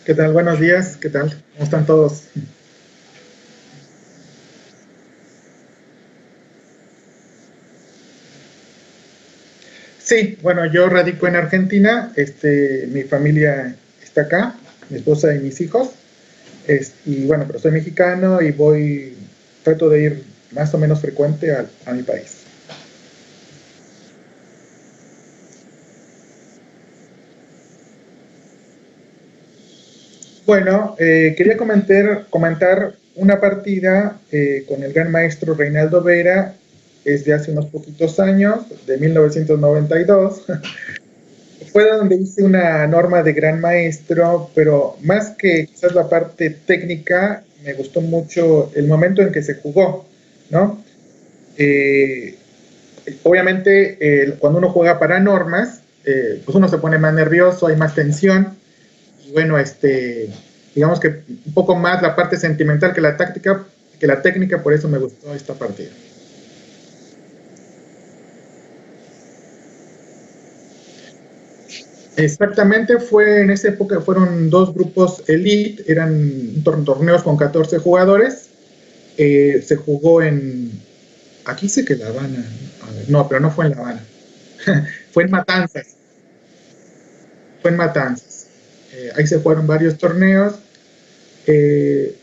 ¿Qué tal? Buenos días, ¿qué tal? ¿Cómo están todos? Sí, bueno, yo radico en Argentina, mi familia está acá, mi esposa y mis hijos, y bueno, pero soy mexicano y trato de ir más o menos frecuente a mi país. Bueno, quería comentar una partida con el gran maestro Reinaldo Vera, es de hace unos poquitos años, de 1992. Fue donde hice una norma de gran maestro, pero más que quizás la parte técnica, me gustó mucho el momento en que se jugó, ¿no? Eh, Obviamente, cuando uno juega para normas, pues uno se pone más nervioso, hay más tensión, y bueno, digamos que un poco más la parte sentimental que la técnica, por eso me gustó esta partida. Exactamente, fue en esa época, fueron dos grupos elite, eran torneos con 14 jugadores. Se jugó aquí sé que La Habana, a ver, no, pero no fue en La Habana, fue en Matanzas, fue en Matanzas. Ahí se jugaron varios torneos. En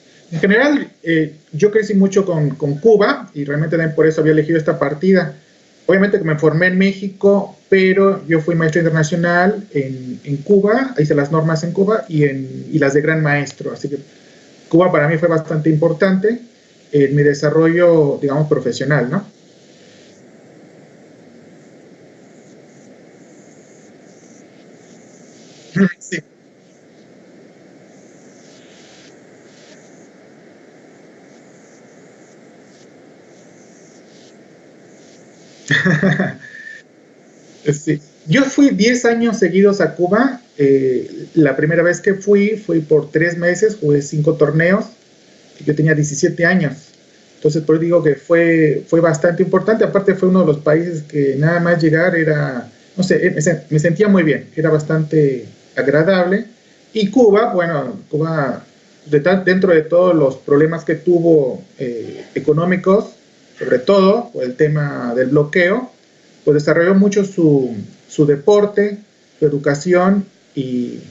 general, yo crecí mucho con Cuba y realmente también por eso había elegido esta partida. Obviamente que me formé en México, pero yo fui maestro internacional en Cuba, hice las normas en Cuba y las de gran maestro. Así que Cuba para mí fue bastante importante en mi desarrollo, digamos, profesional, ¿no? Sí. Sí. Yo fui 10 años seguidos a Cuba. La primera vez que fui por 3 meses, jugué 5 torneos. Yo tenía 17 años. Entonces, por eso digo que fue bastante importante. Aparte, fue uno de los países que nada más llegar era, no sé, me sentía muy bien, era bastante agradable. Y Cuba, bueno, Cuba, dentro de todos los problemas que tuvo económicos, sobre todo por el tema del bloqueo, pues desarrolló mucho su deporte, su educación y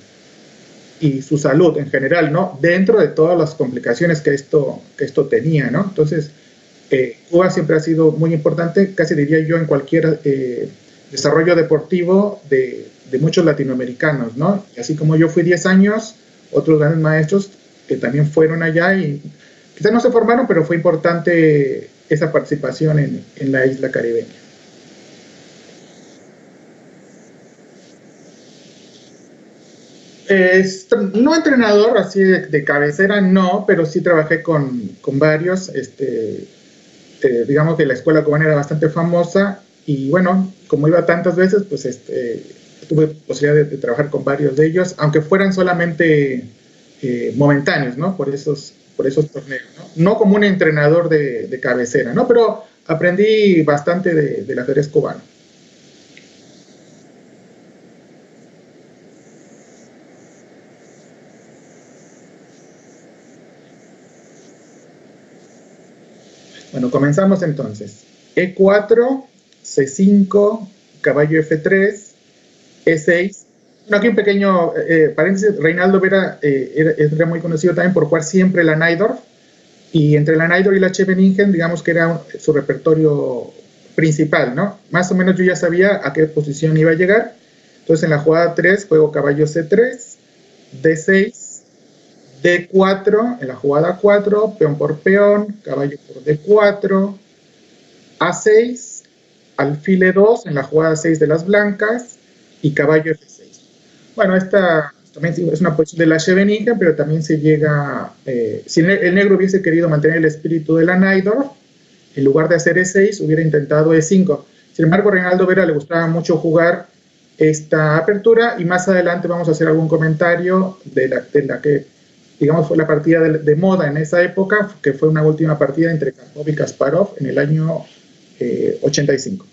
su salud en general, ¿no? Dentro de todas las complicaciones que esto tenía, ¿no? Entonces, Cuba siempre ha sido muy importante, casi diría yo, en cualquier desarrollo deportivo de muchos latinoamericanos, ¿no? Y así como yo fui 10 años, otros grandes maestros que también fueron allá y quizás no se formaron, pero fue importante esa participación en la isla caribeña. No entrenador, así de cabecera, no, pero sí trabajé con varios. Digamos que la escuela cubana era bastante famosa y bueno, como iba tantas veces, pues tuve posibilidad de trabajar con varios de ellos, aunque fueran solamente momentáneos, ¿no? Por esos torneos, ¿no? No como un entrenador de cabecera, ¿no? Pero aprendí bastante del ajedrez cubano. Bueno, comenzamos entonces. E4, C5, caballo F3, E6. Bueno, aquí un pequeño paréntesis. Reinaldo Vera era muy conocido también por jugar siempre la Najdorf. Y entre la Najdorf y la Scheveningen, digamos que era su repertorio principal, ¿no? Más o menos yo ya sabía a qué posición iba a llegar. Entonces en la jugada 3 juego caballo C3, D6, D4, en la jugada 4, peón por peón, caballo por D4, A6, alfil E2 en la jugada 6 de las blancas y caballo F6. Bueno, esta también es una posición de la Scheveningen, pero también se llega, si el negro hubiese querido mantener el espíritu de la Najdorf, en lugar de hacer E6, hubiera intentado E5. Sin embargo, a Reinaldo Vera le gustaba mucho jugar esta apertura y más adelante vamos a hacer algún comentario de la que, digamos, fue la partida de moda en esa época, que fue una última partida entre Karpov y Kasparov en el año 85.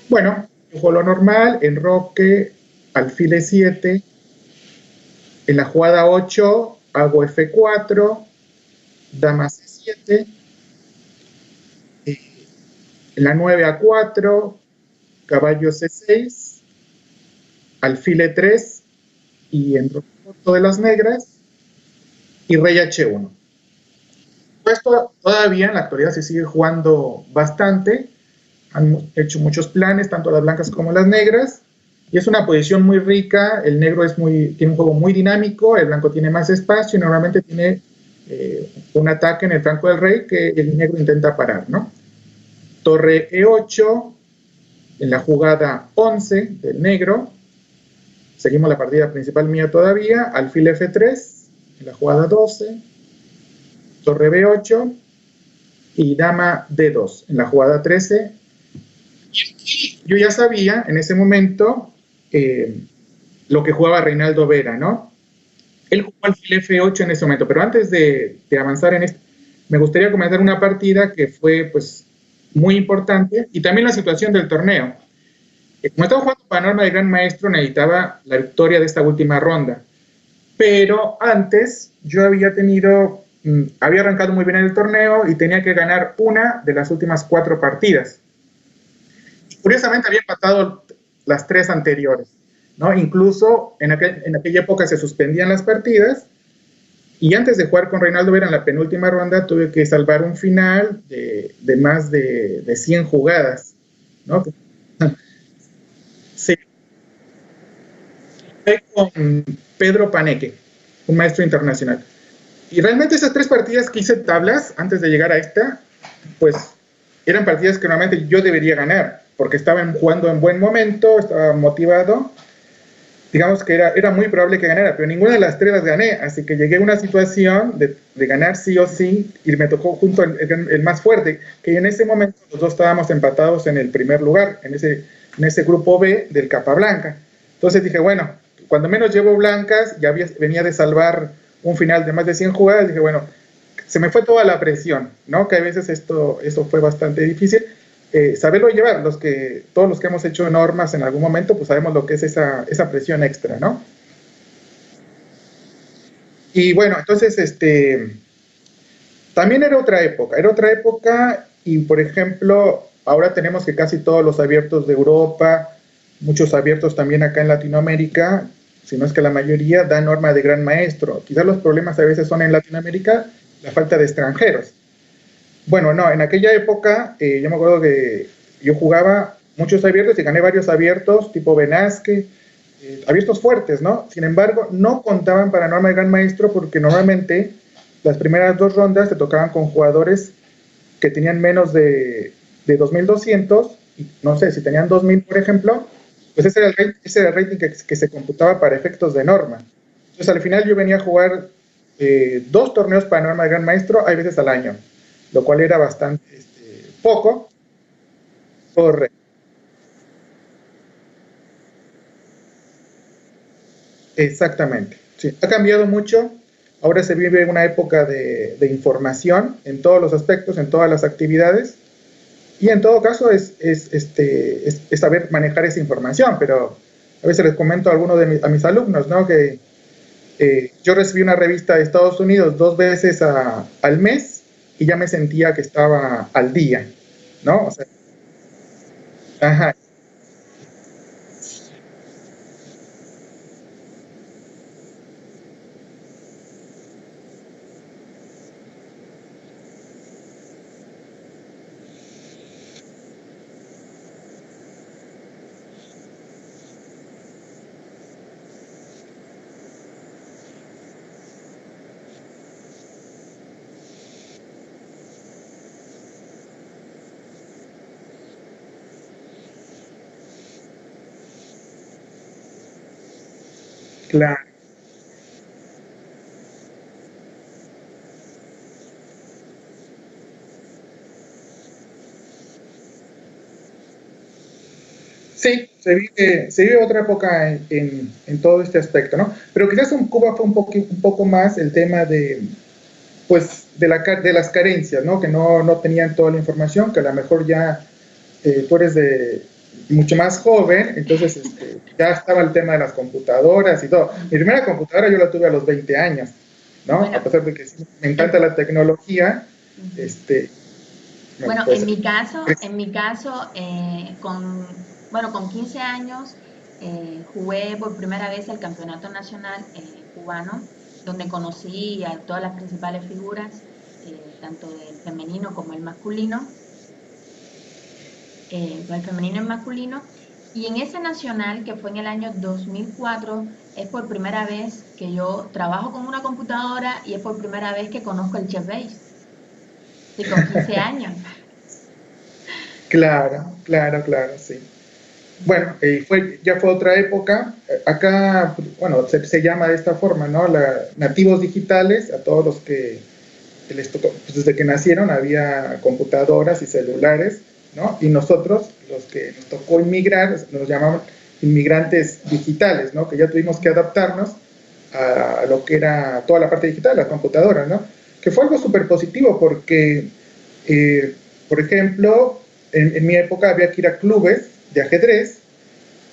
Bueno, juego lo normal, enroque, alfil E7, En la jugada 8 hago F4, dama C7, en la 9 A4, caballo C6, alfil E3 y en roto de las negras y rey H1. Esto todavía en la actualidad se sigue jugando bastante, han hecho muchos planes, tanto las blancas como las negras, y es una posición muy rica, el negro tiene un juego muy dinámico, el blanco tiene más espacio y normalmente tiene un ataque en el flanco del rey que el negro intenta parar, ¿no? Torre E8, en la jugada 11 del negro, seguimos la partida principal mía todavía, alfil F3, en la jugada 12, torre B8 y dama D2 en la jugada 13. Y yo ya sabía en ese momento lo que jugaba Reinaldo Vera, ¿no? Él jugó alfil F8 en ese momento, pero antes de avanzar en esto, me gustaría comentar una partida que fue pues muy importante y también la situación del torneo. Como estaba jugando para norma de gran maestro, necesitaba la victoria de esta última ronda. Pero antes yo había arrancado muy bien en el torneo y tenía que ganar una de las últimas 4 partidas. Y curiosamente había empatado las 3 anteriores, ¿no? Incluso en aquella época se suspendían las partidas y antes de jugar con Reinaldo Vera en la penúltima ronda tuve que salvar un final de más de 100 jugadas, ¿no? Sí, con Pedro Paneque, un maestro internacional. Y realmente esas 3 partidas que hice tablas antes de llegar a esta, pues eran partidas que normalmente yo debería ganar, porque estaban jugando en buen momento, estaba motivado. Digamos que era muy probable que ganara, pero ninguna de las 3 las gané, así que llegué a una situación de ganar sí o sí, y me tocó junto el más fuerte, que en ese momento los dos estábamos empatados en el primer lugar, en ese grupo B del Capablanca. Entonces dije, bueno, cuando menos llevo blancas, ya venía de salvar un final de más de 100 jugadas, dije, bueno, se me fue toda la presión, ¿no? Que a veces eso fue bastante difícil. Saberlo llevar, todos los que hemos hecho normas en algún momento, pues sabemos lo que es esa presión extra, ¿no? Y bueno, entonces, también era otra época y, por ejemplo, ahora tenemos que casi todos los abiertos de Europa, muchos abiertos también acá en Latinoamérica, si no es que la mayoría, dan norma de gran maestro. Quizás los problemas a veces son en Latinoamérica la falta de extranjeros. Bueno, no, en aquella época yo me acuerdo que yo jugaba muchos abiertos y gané varios abiertos, tipo Benasque, abiertos fuertes, ¿no? Sin embargo, no contaban para norma de gran maestro porque normalmente las primeras 2 rondas te tocaban con jugadores que tenían menos de 2.200, y no sé, si tenían 2.000, por ejemplo, pues ese era el rating que se computaba para efectos de norma. Entonces, al final yo venía a jugar 2 torneos para norma de gran maestro, hay veces al año, lo cual era bastante poco. Correcto. Exactamente. Sí, ha cambiado mucho. Ahora se vive una época de información en todos los aspectos, en todas las actividades. Y en todo caso es saber manejar esa información. Pero a veces les comento a algunos a mis alumnos, ¿no? Que yo recibí una revista de Estados Unidos 2 veces al mes y ya me sentía que estaba al día, ¿no? O sea, ajá, claro. Sí, se vive otra época en todo este aspecto, ¿no? Pero quizás en Cuba fue un poco más el tema pues, de las carencias, ¿no? Que no tenían toda la información, que a lo mejor ya tú eres mucho más joven, entonces ya estaba el tema de las computadoras y todo. Mi primera computadora yo la tuve a los 20 años, ¿no? Bueno, a pesar de que sí, me encanta la tecnología, este, bueno, pues, en mi caso, con 15 años jugué por primera vez el campeonato nacional cubano, donde conocí a todas las principales figuras, tanto del femenino como el masculino, el femenino y el masculino. Y en ese nacional, que fue en el año 2004, es por primera vez que yo trabajo con una computadora y es por primera vez que conozco el Chef Base. Sí, con 15 años. claro, sí. Bueno, ya fue otra época. Acá, bueno, se llama de esta forma, ¿no? Nativos digitales, a todos los que les tocó, pues desde que nacieron había computadoras y celulares, ¿no? Y nosotros, los que nos tocó inmigrar, nos llamamos inmigrantes digitales, ¿no? Que ya tuvimos que adaptarnos a lo que era toda la parte digital, la computadora, ¿no? Que fue algo súper positivo porque, eh, por ejemplo, en mi época había que ir a clubes de ajedrez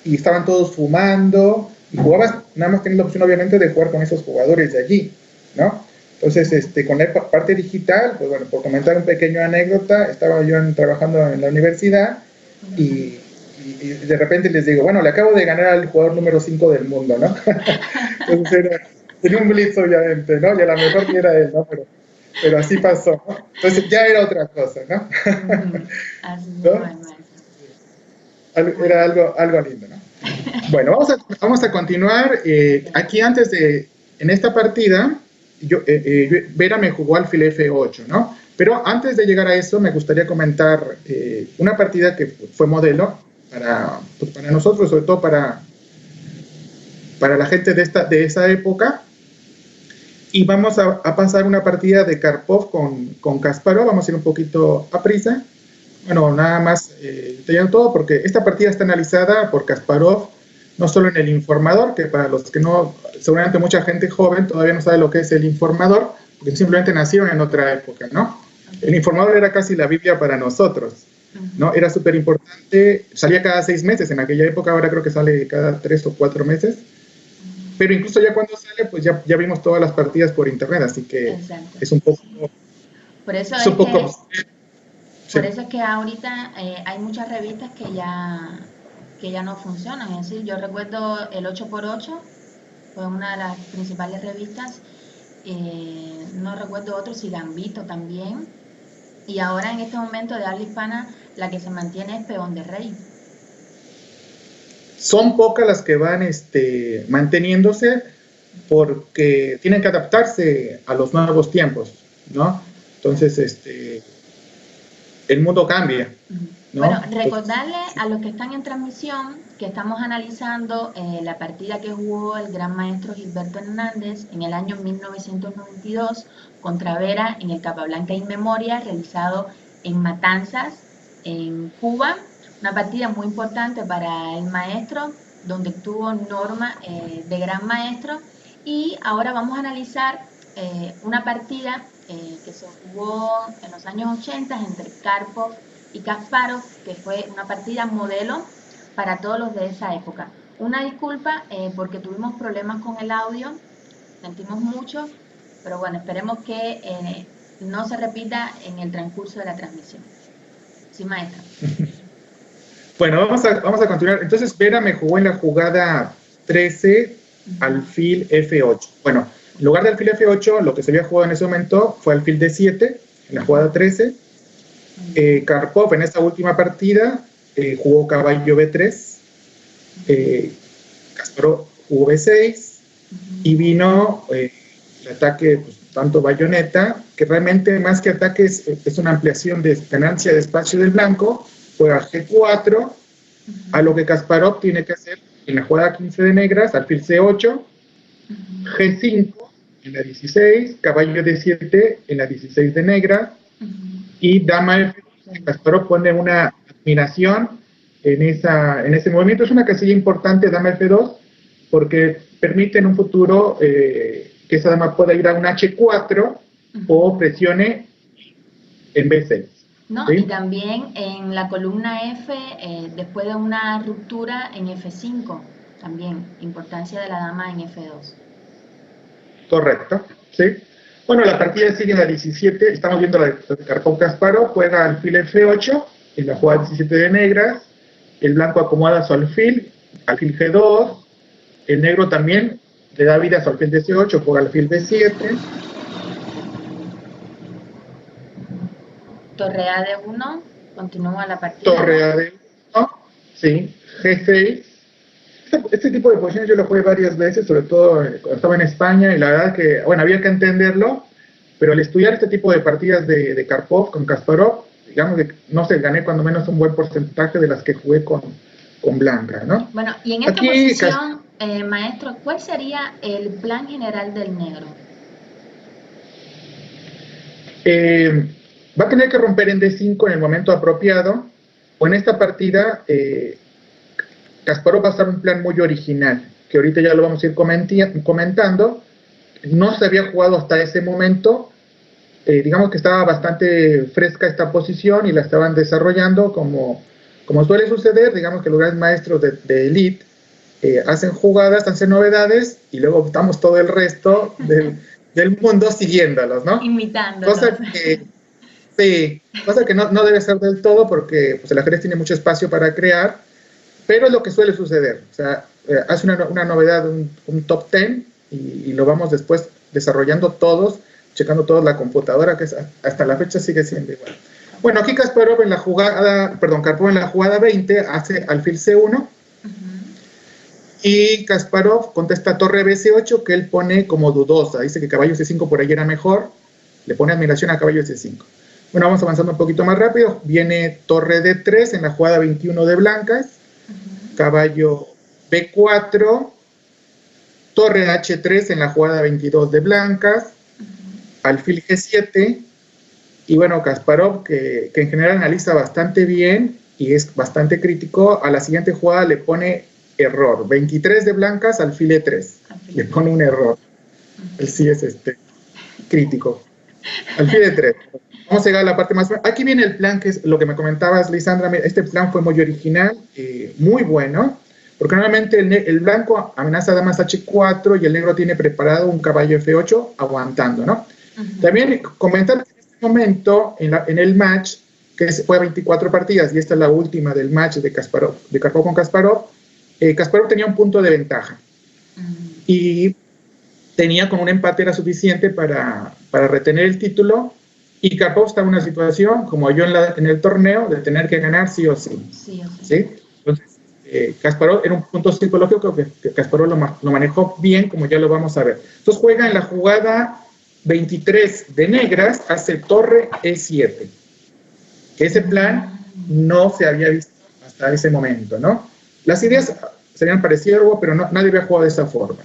y estaban todos fumando y jugabas, nada más tenías la opción obviamente de jugar con esos jugadores de allí, ¿no? Entonces, con la parte digital, pues bueno, por comentar un pequeño anécdota, estaba yo trabajando en la universidad y, y de repente les digo, bueno, le acabo de ganar al jugador número 5 del mundo, ¿no? Entonces en un blitz obviamente, ¿no? Y a lo mejor ni era él, ¿no? Pero así pasó, ¿no? Entonces ya era otra cosa, ¿no? Así mismo ¿No? es, maestro. Bueno, Era algo lindo, ¿no? Bueno, vamos a continuar. Aquí antes en esta partida, Vera me jugó alfil F8, ¿no? Pero antes de llegar a eso, me gustaría comentar una partida que fue modelo pues para nosotros, sobre todo para la gente de esa época. Y vamos a pasar una partida de Karpov con Kasparov. Vamos a ir un poquito a prisa. Bueno, nada más detallando todo, porque esta partida está analizada por Kasparov, no solo en el informador, que para los que no, seguramente mucha gente joven todavía no sabe lo que es el informador, porque simplemente nacieron en otra época, ¿no? El informador era casi la Biblia para nosotros, ¿no? Era súper importante, salía cada 6 meses en aquella época, ahora creo que sale cada 3 o 4 meses, pero incluso ya cuando sale, pues ya vimos todas las partidas por internet, así que exacto. es un poco... Por eso Es es un poco que, sí. por eso es que ahorita hay muchas revistas que ya no funcionan. Es decir, yo recuerdo el 8x8, fue una de las principales revistas. No recuerdo otro, si Gambito también. Y ahora en este momento de habla hispana, la que se mantiene es Peón de Rey. Son pocas las que van manteniéndose porque tienen que adaptarse a los nuevos tiempos, ¿no? Entonces, el mundo cambia, ¿no? Bueno, Entonces, recordarle a los que están en transmisión que estamos analizando la partida que jugó el gran maestro Gilberto Hernández en el año 1992 contra Vera en el Capablanca In Memoria, realizado en Matanzas, en Cuba. Una partida muy importante para el maestro, donde tuvo norma de gran maestro. Y ahora vamos a analizar una partida que se jugó en los años 80 entre Karpov y Kasparov, que fue una partida modelo para todos los de esa época. Una disculpa porque tuvimos problemas con el audio, sentimos mucho, pero bueno, esperemos que no se repita en el transcurso de la transmisión. Sí, maestra. bueno, vamos a continuar. Entonces, Vera me jugó en la jugada 13 alfil F8. Bueno, en lugar de alfil F8, lo que se había jugado en ese momento fue alfil D7, en la jugada 13. Karpov en esta última partida jugó caballo B3, Kasparov jugó B6 y vino el ataque, pues, tanto bayoneta, que realmente más que ataque es una ampliación de ganancia de espacio del blanco, juega G4, a lo que Kasparov tiene que hacer en la jugada 15 de negras, alfil C8, G5 en la 16, caballo D7 en la 16 de negras, y dama F2, Kasparov pone una admiración en ese movimiento. Es una casilla importante, dama F2, porque permite en un futuro que esa dama pueda ir a un H4 o presione en B6. ¿no? ¿sí? Y también en la columna F, después de una ruptura en F5, también importancia de la dama en F2. Correcto, ¿sí? Bueno, la partida sigue en la 17, estamos viendo la de Karpov-Kasparov, juega alfil F8, en la jugada 17 de negras, el blanco acomoda su alfil G2, el negro también le da vida a su alfil D8, juega alfil D7, Torre A de 1, continúa la partida, torre ¿no? A de 1, ¿sí? G6. Este tipo de posiciones yo lo jugué varias veces, sobre todo cuando estaba en España, y la verdad que, bueno, había que entenderlo, pero al estudiar este tipo de partidas de Karpov con Kasparov, digamos que, no sé, gané cuando menos un buen porcentaje de las que jugué con Blanca, ¿no? Bueno, y en esta Aquí, posición, maestro, ¿cuál sería el plan general del negro? va a tener que romper en D5 en el momento apropiado, o en esta partida, Kasparov va a estar un plan muy original, que ahorita ya lo vamos a ir comentando. No se había jugado hasta ese momento, digamos que estaba bastante fresca esta posición y la estaban desarrollando como suele suceder, digamos que los grandes maestros de elite hacen jugadas, hacen novedades y luego estamos todo el resto del mundo siguiéndolos, ¿no? Imitándolos. Cosa que, sí, cosa que no debe ser del todo porque pues, el ajedrez tiene mucho espacio para crear, pero es lo que suele suceder. O sea, hace una novedad, un top 10 y lo vamos después desarrollando todos, checando todos la computadora, que es, hasta la fecha sigue siendo igual. Bueno, aquí Karpov en la jugada 20 hace alfil C1 y Kasparov contesta torre B8 que él pone como dudosa, dice que caballo C5 por ahí era mejor, le pone admiración a caballo C5. Bueno, vamos avanzando un poquito más rápido, viene torre D3 en la jugada 21 de blancas, caballo B4, torre H3 en la jugada 22 de blancas, alfil G7, y bueno, Kasparov, que en general analiza bastante bien y es bastante crítico, a la siguiente jugada le pone error, 23 de blancas, alfil E3, le pone un error, él sí es crítico, alfil E3. Vamos a llegar a la parte más... Aquí viene el plan, que es lo que me comentabas, Lisandra. Este plan fue muy original, muy bueno, porque normalmente el blanco amenaza damas H4 y el negro tiene preparado un caballo F8 aguantando, ¿no? También comentar que en este momento, en el match, que fue 24 partidas, y esta es la última del match de Karpov con Kasparov, Kasparov tenía un punto de ventaja. Y tenía con un empate era suficiente para retener el título. Y Karpov está en una situación, como yo en el torneo, de tener que ganar sí o sí. ¿Sí? Entonces, Kasparov era un punto psicológico que Kasparov lo manejó bien, como ya lo vamos a ver. Entonces juega en la jugada 23 de negras, hace torre E7. Ese plan no se había visto hasta ese momento, ¿no? Las ideas se habían parecido, pero nadie había jugado de esa forma.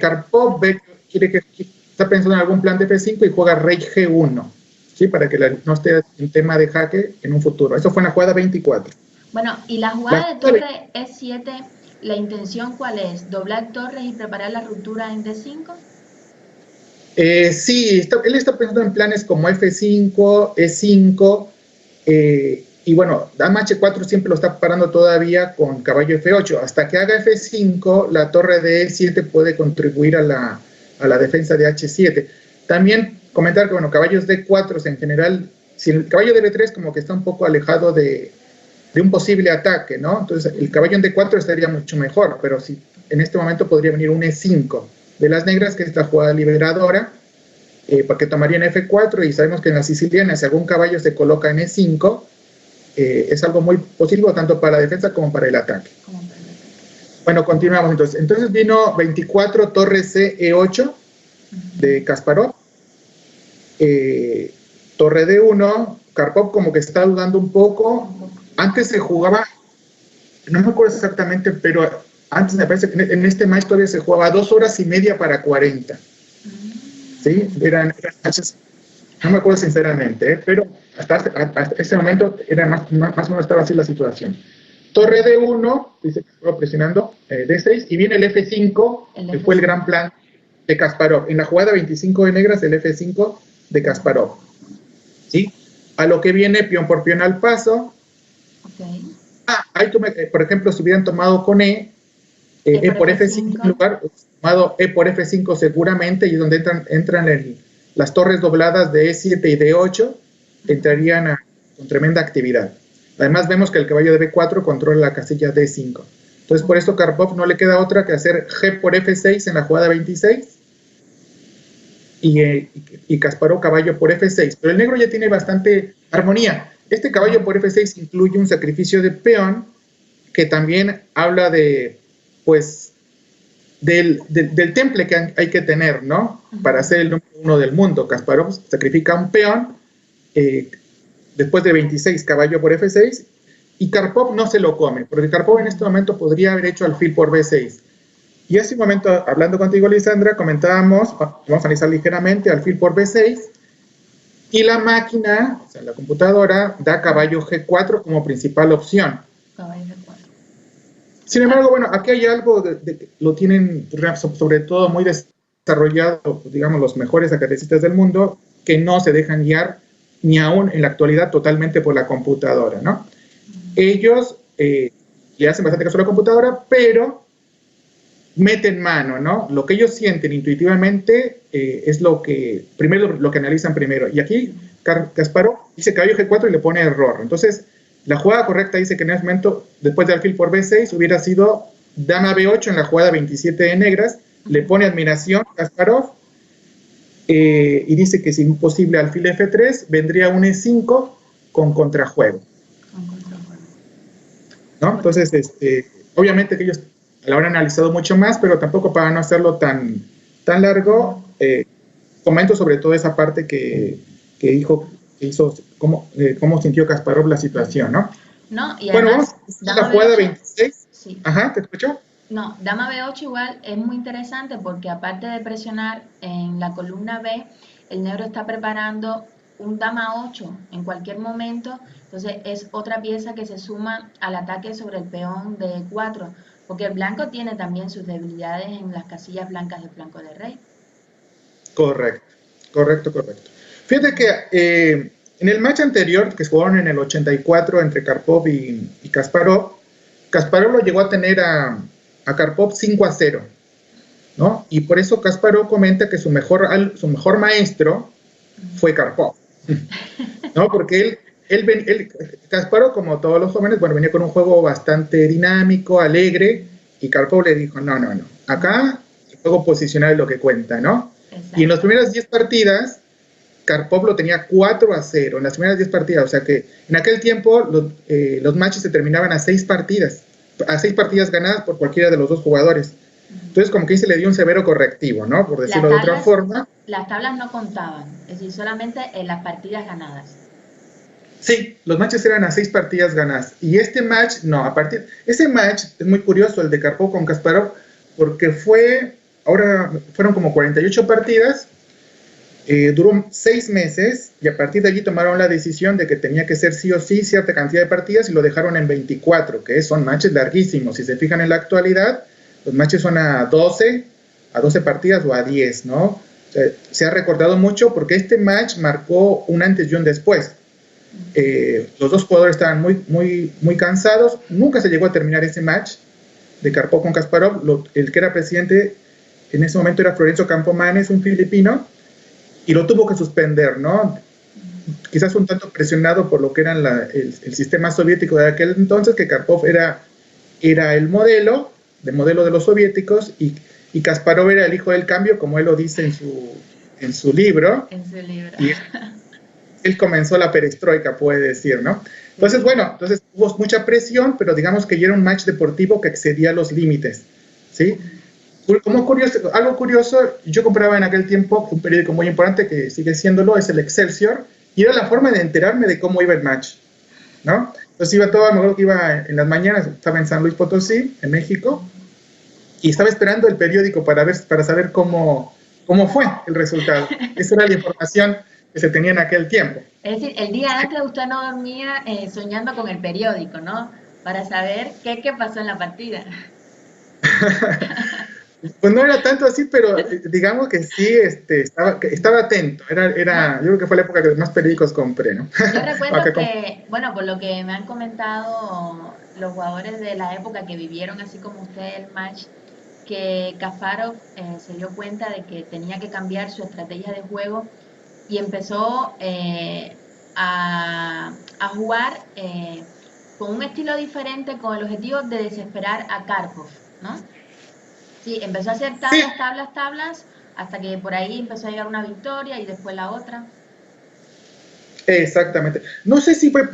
Karpov está pensando en algún plan de F5 y juega rey G1, ¿sí? Para que no esté en tema de jaque en un futuro. Eso fue en la jugada 24. Bueno, y la jugada de torre E7, ¿la intención cuál es? ¿Doblar torres y preparar la ruptura en D5? Sí, él está pensando en planes como F5, E5, y bueno, dama H4 siempre lo está preparando todavía con caballo F8. Hasta que haga F5, la torre de E7 puede contribuir a la defensa de H7. También comentar que, bueno, caballos D4 en general, si el caballo de B3 como que está un poco alejado de un posible ataque, ¿no? Entonces el caballo en D4 estaría mucho mejor, pero si en este momento podría venir un E5 de las negras, que es la jugada liberadora, porque tomarían F4 y sabemos que en la siciliana si algún caballo se coloca en E5, es algo muy positivo tanto para la defensa como para el ataque. Bueno, continuamos entonces. Entonces vino 24 torre C E8 de Kasparov, torre D1, Karpov como que está dudando un poco. Antes se jugaba, no me acuerdo exactamente, pero antes me parece que en este match todavía se jugaba 2 horas y media para 40. ¿Sí? Eran no me acuerdo sinceramente, pero hasta ese momento era más o menos estaba así la situación. Torre D1, dice que presionando, D6, y viene el F5, que fue el gran plan de Kasparov. En la jugada 25 de negras, el F5 de Kasparov. ¿Sí? A lo que viene peón por peón al paso. Ok. Ahí por ejemplo, si hubieran tomado con E por F5 en lugar, tomado E por F5 seguramente, y es donde entran las torres dobladas de E7 y D8, entrarían con tremenda actividad. Además vemos que el caballo de B4 controla la casilla D5. Entonces por esto Karpov no le queda otra que hacer G por F6 en la jugada 26 y Kasparov caballo por F6. Pero el negro ya tiene bastante armonía. Este caballo por F6 incluye un sacrificio de peón que también habla de, pues, del temple que hay que tener, ¿no? Para ser el número uno del mundo. Kasparov sacrifica un peón después de 26 caballo por F6 y Karpov no se lo come, porque Karpov en este momento podría haber hecho alfil por B6. Y hace un momento, hablando contigo, Lisandra, comentábamos, vamos a analizar ligeramente, alfil por B6, y la máquina, o sea, la computadora, da caballo G4 como principal opción. Caballo G4. Sin embargo, bueno, aquí hay algo lo tienen sobre todo muy desarrollado, digamos, los mejores ajedrecistas del mundo, que no se dejan guiar ni aún en la actualidad totalmente por la computadora, ¿no? Ellos le hacen bastante caso a la computadora, pero meten mano, ¿no? Lo que ellos sienten intuitivamente es lo que analizan primero. Y aquí Kasparov dice caballo G4 y le pone error. Entonces, la jugada correcta dice que en ese momento, después de alfil por B6, hubiera sido dama B8 en la jugada 27 de negras. Le pone admiración Kasparov y dice que si imposible alfil F3, vendría un E5 con contrajuego. ¿No? Entonces, obviamente que ellos lo habrán analizado mucho más, pero tampoco para no hacerlo tan largo, comento sobre todo esa parte que hizo, cómo sintió Kasparov la situación, ¿no? No, y además, bueno, la jugada 26. Sí. Ajá, ¿te escucho? No, dama B8 igual es muy interesante porque aparte de presionar en la columna B, el negro está preparando un dama 8 en cualquier momento, entonces es otra pieza que se suma al ataque sobre el peón de 4, porque el blanco tiene también sus debilidades en las casillas blancas del flanco de rey. Correcto. Fíjate que en el match anterior, que jugaron en el 84 entre Karpov y Kasparov, Kasparov lo llegó a tener a Karpov 5-0, ¿no? Y por eso Kasparov comenta que su mejor maestro fue Karpov, ¿no? Porque Kasparov, como todos los jóvenes, bueno, venía con un juego bastante dinámico, alegre, y Karpov le dijo, no, acá el juego posicional es lo que cuenta, ¿no? Exacto. Y en las primeras 10 partidas, Karpov lo tenía 4-0, en las primeras 10 partidas, o sea que en aquel tiempo los matches se terminaban a 6 partidas ganadas por cualquiera de los dos jugadores. Entonces, como que se le dio un severo correctivo, ¿no? Por decirlo de otra forma. Las tablas no contaban, es decir, solamente en las partidas ganadas. Sí, los matches eran a 6 partidas ganadas. Y este match, no, ese match es muy curioso, el de Karpov con Kasparov, porque fueron como 48 partidas, duró 6 meses, y a partir de allí tomaron la decisión de que tenía que ser sí o sí cierta cantidad de partidas, y lo dejaron en 24, que son matches larguísimos. Si se fijan en la actualidad, los matches son a 12 partidas o a 10, ¿no? O sea, se ha recordado mucho porque este match marcó un antes y un después. Los dos jugadores estaban muy cansados, nunca se llegó a terminar ese match de Karpov con Kasparov. El que era presidente en ese momento era Florencio Campomanes, un filipino, y lo tuvo que suspender, ¿no? Quizás un tanto presionado por lo que era el sistema soviético de aquel entonces, que Karpov era el modelo de los soviéticos, y Kasparov era el hijo del cambio, como él lo dice en su libro. Y él comenzó la perestroika, puede decir, ¿no? Entonces, bueno, hubo mucha presión, pero digamos que ya era un match deportivo que excedía los límites, ¿sí? Algo curioso, yo compraba en aquel tiempo un periódico muy importante que sigue siéndolo, es el Excelsior, y era la forma de enterarme de cómo iba el match, ¿no? Entonces me acuerdo que iba en las mañanas, estaba en San Luis Potosí, en México, y estaba esperando el periódico para saber cómo fue el resultado. Esa era la información que se tenía en aquel tiempo. Es decir, el día antes usted no dormía soñando con el periódico, ¿no? Para saber qué pasó en la partida. Pues no era tanto así, pero digamos que sí, estaba atento. Yo creo que fue la época que más periódicos compré, ¿no? Yo recuerdo que, bueno, por lo que me han comentado los jugadores de la época que vivieron así como usted el match, que Kasparov se dio cuenta de que tenía que cambiar su estrategia de juego y empezó a jugar con un estilo diferente con el objetivo de desesperar a Karpov, ¿no? Sí, empezó a hacer Sí, tablas, hasta que por ahí empezó a llegar una victoria y después la otra. exactamente. No sé si fue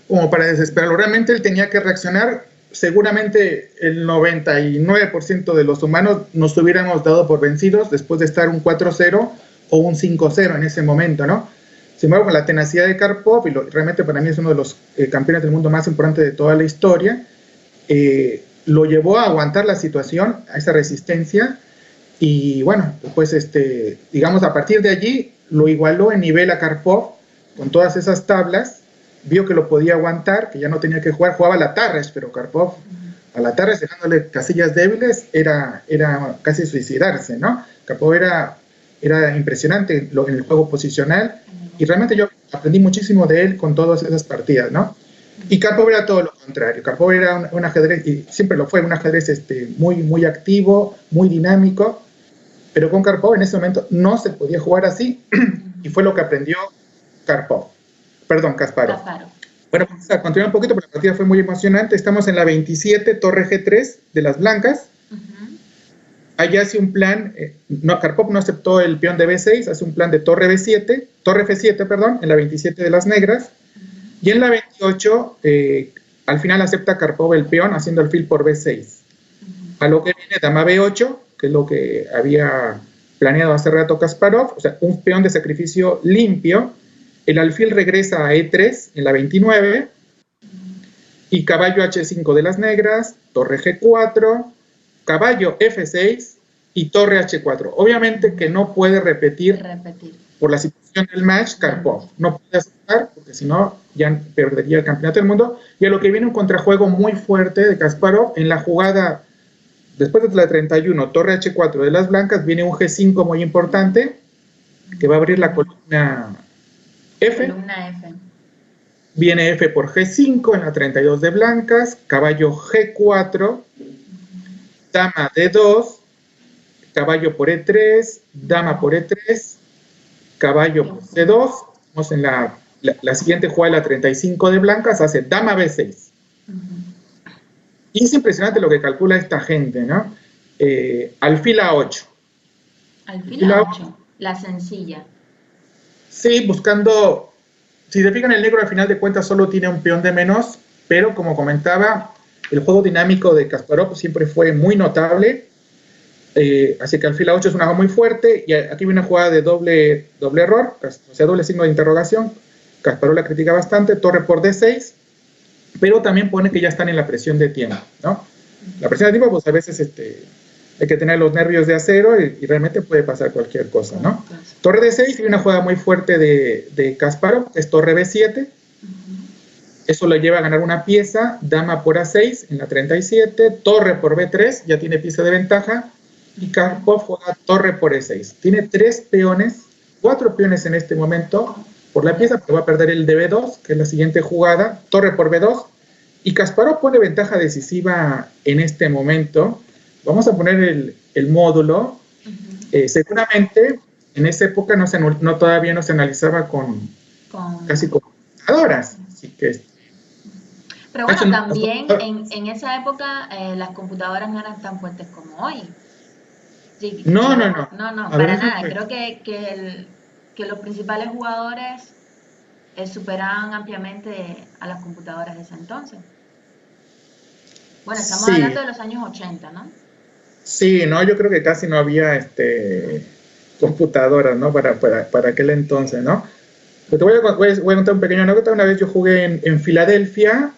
como para desesperarlo. Realmente él tenía que reaccionar. Seguramente el 99% de los humanos nos hubiéramos dado por vencidos después de estar un 4-0 o un 5-0 en ese momento, ¿no? Sin embargo, con la tenacidad de Karpov, y realmente para mí es uno de los campeones del mundo más importantes de toda la historia, lo llevó a aguantar la situación, a esa resistencia, y bueno, pues digamos, a partir de allí lo igualó en nivel a Karpov con todas esas tablas, vio que lo podía aguantar, que ya no tenía que jugar, jugaba a la Tarres, pero Karpov a la Tarres dejándole casillas débiles era casi suicidarse, ¿no? Karpov era impresionante en el juego posicional, y realmente yo aprendí muchísimo de él con todas esas partidas, ¿no? Y Karpov era todo lo contrario. Karpov era un ajedrez, y siempre lo fue, un ajedrez muy, muy activo, muy dinámico, pero con Karpov en ese momento no se podía jugar así, y fue lo que aprendió Kasparov. Bueno, vamos a continuar un poquito, porque la partida fue muy emocionante. Estamos en la 27, torre G3 de las blancas. Allá hace un plan, Karpov no aceptó el peón de B6, hace un plan de torre F7, perdón, en la 27 de las negras. Y en la 28, al final acepta Karpov el peón haciendo alfil por B6. A lo que viene dama B8, que es lo que había planeado hace rato Kasparov, o sea, un peón de sacrificio limpio. El alfil regresa a E3 en la 29, y caballo H5 de las negras, torre G4, caballo F6 y torre H4. Obviamente que no puede repetir. Por la situación del match, Karpov no puede aceptar, porque si no ya perdería el campeonato del mundo. Y a lo que viene un contrajuego muy fuerte de Kasparov en la jugada, después de la 31, torre H4 de las blancas, viene un G5 muy importante, que va a abrir la columna F. Viene F por G5 en la 32 de blancas, caballo G4, dama D2, caballo por E3, dama por E3, caballo por C2. Vamos en la siguiente jugada, la 35 de blancas, hace dama B6. Y es impresionante lo que calcula esta gente, ¿no? Alfil A8. Alfil A8, la sencilla. Sí, buscando. Si se fijan, el negro al final de cuentas solo tiene un peón de menos, pero como comentaba, el juego dinámico de Kasparov siempre fue muy notable. Así que alfil A8 es una jugada muy fuerte, y aquí viene una jugada de doble error, o sea, doble signo de interrogación. Kasparov la critica bastante, torre por D6, pero también pone que ya están en la presión de tiempo, ¿no? La presión de tiempo, pues a veces hay que tener los nervios de acero, y realmente puede pasar cualquier cosa, ¿no? Torre D6 y una jugada muy fuerte de Kasparov, que es torre B7. Eso lo lleva a ganar una pieza, dama por A6 en la 37, torre por B3, ya tiene pieza de ventaja, y Karpov juega torre por E6. Tiene 4 peones en este momento por la pieza, pero va a perder el de B2, que es la siguiente jugada, torre por B2, y Kasparov pone ventaja decisiva en este momento. Vamos a poner el módulo. Seguramente en esa época todavía no se analizaba casi con computadoras, así que... Pero bueno, también en esa época las computadoras no eran tan fuertes como hoy. Sí, no, para nada. Creo que los principales jugadores superaban ampliamente a las computadoras de ese entonces. Bueno, estamos hablando de los años 80, ¿no? Sí, no, yo creo que casi no había computadoras, ¿no? Para aquel entonces, ¿no? Pero te voy a contar un pequeño anécdota. Una vez yo jugué en Filadelfia,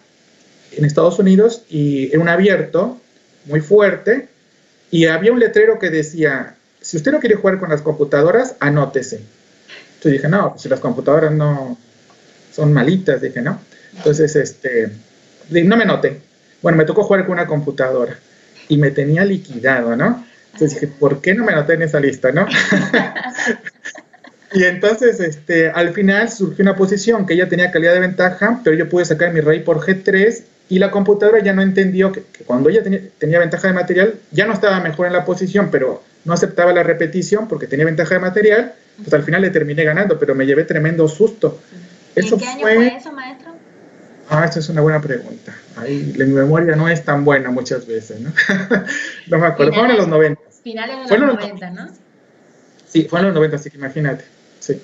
en Estados Unidos, y en un abierto muy fuerte, y había un letrero que decía: si usted no quiere jugar con las computadoras, anótese. Entonces dije, no, pues si las computadoras no son malitas, dije, no. Entonces, no me noté. Bueno, me tocó jugar con una computadora y me tenía liquidado, ¿no? Entonces dije, ¿por qué no me anoté en esa lista, no? Y entonces, al final surgió una posición que ella tenía calidad de ventaja, pero yo pude sacar mi rey por G3 y la computadora ya no entendió que cuando ella tenía ventaja de material, ya no estaba mejor en la posición, pero no aceptaba la repetición porque tenía ventaja de material, pues al final le terminé ganando, pero me llevé tremendo susto. ¿Y en qué año fue eso, maestro? Esa es una buena pregunta. Ahí mi memoria no es tan buena muchas veces, ¿no? No me acuerdo. Fueron en los 90. Finales de los 90, ¿no? Sí, fueron en los 90, así que imagínate. Sí.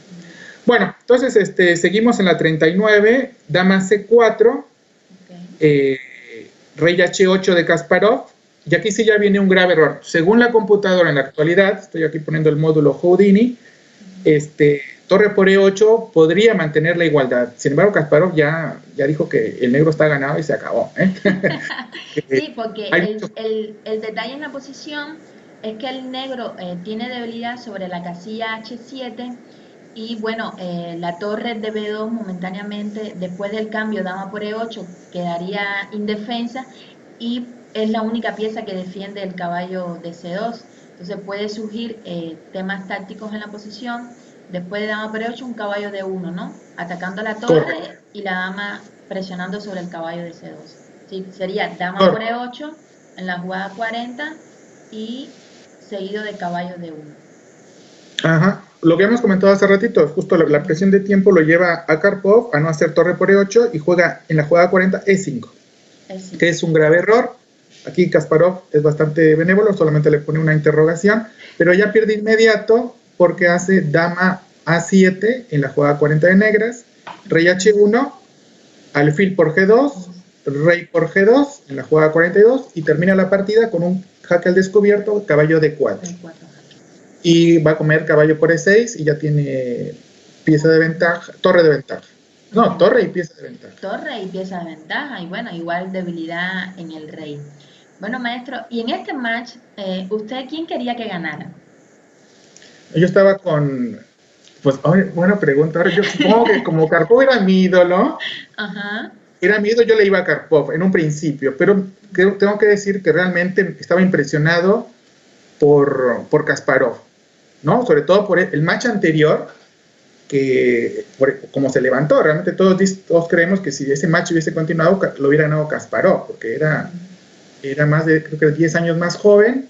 Bueno, entonces seguimos en la 39, dama C4, rey H8 de Kasparov, y aquí sí ya viene un grave error. Según la computadora en la actualidad, estoy aquí poniendo el módulo Houdini, torre por E8 podría mantener la igualdad. Sin embargo, Kasparov ya dijo que el negro está ganado y se acabó. Sí, porque el detalle en la posición es que el negro tiene debilidad sobre la casilla H7 y bueno, la torre de B2 momentáneamente, después del cambio dama por E8, quedaría indefensa y es la única pieza que defiende el caballo de C2. Entonces puede surgir temas tácticos en la posición. Después de dama por E8, un caballo de 1, ¿no? Atacando la torre y la dama presionando sobre el caballo de C2. Sí, sería dama por E8 en la jugada 40 y seguido de caballo de 1. Ajá. Lo que hemos comentado hace ratito, justo la presión de tiempo lo lleva a Karpov a no hacer torre por E8 y juega en la jugada 40 E5, que es un grave error. Aquí Kasparov es bastante benévolo, solamente le pone una interrogación, pero ya pierde inmediato porque hace dama A7 en la jugada 40 de negras, rey H1, alfil por G2, rey por G2 en la jugada 42 y termina la partida con un jaque al descubierto, caballo D4. Y va a comer caballo por E6 y ya tiene pieza de ventaja, torre de ventaja. No, torre y pieza de ventaja. Torre y pieza de ventaja y bueno, igual debilidad en el rey. Bueno, maestro, y en este match, ¿usted quién quería que ganara? Yo estaba con, pues, buena pregunta. Ahora yo supongo que como Karpov era mi ídolo, era mi ídolo, yo le iba a Karpov en un principio, pero tengo que decir que realmente estaba impresionado por Kasparov, ¿no? Sobre todo por el match anterior, como se levantó, realmente todos creemos que si ese match hubiese continuado, lo hubiera ganado Kasparov, porque era más de, creo que 10 años más joven,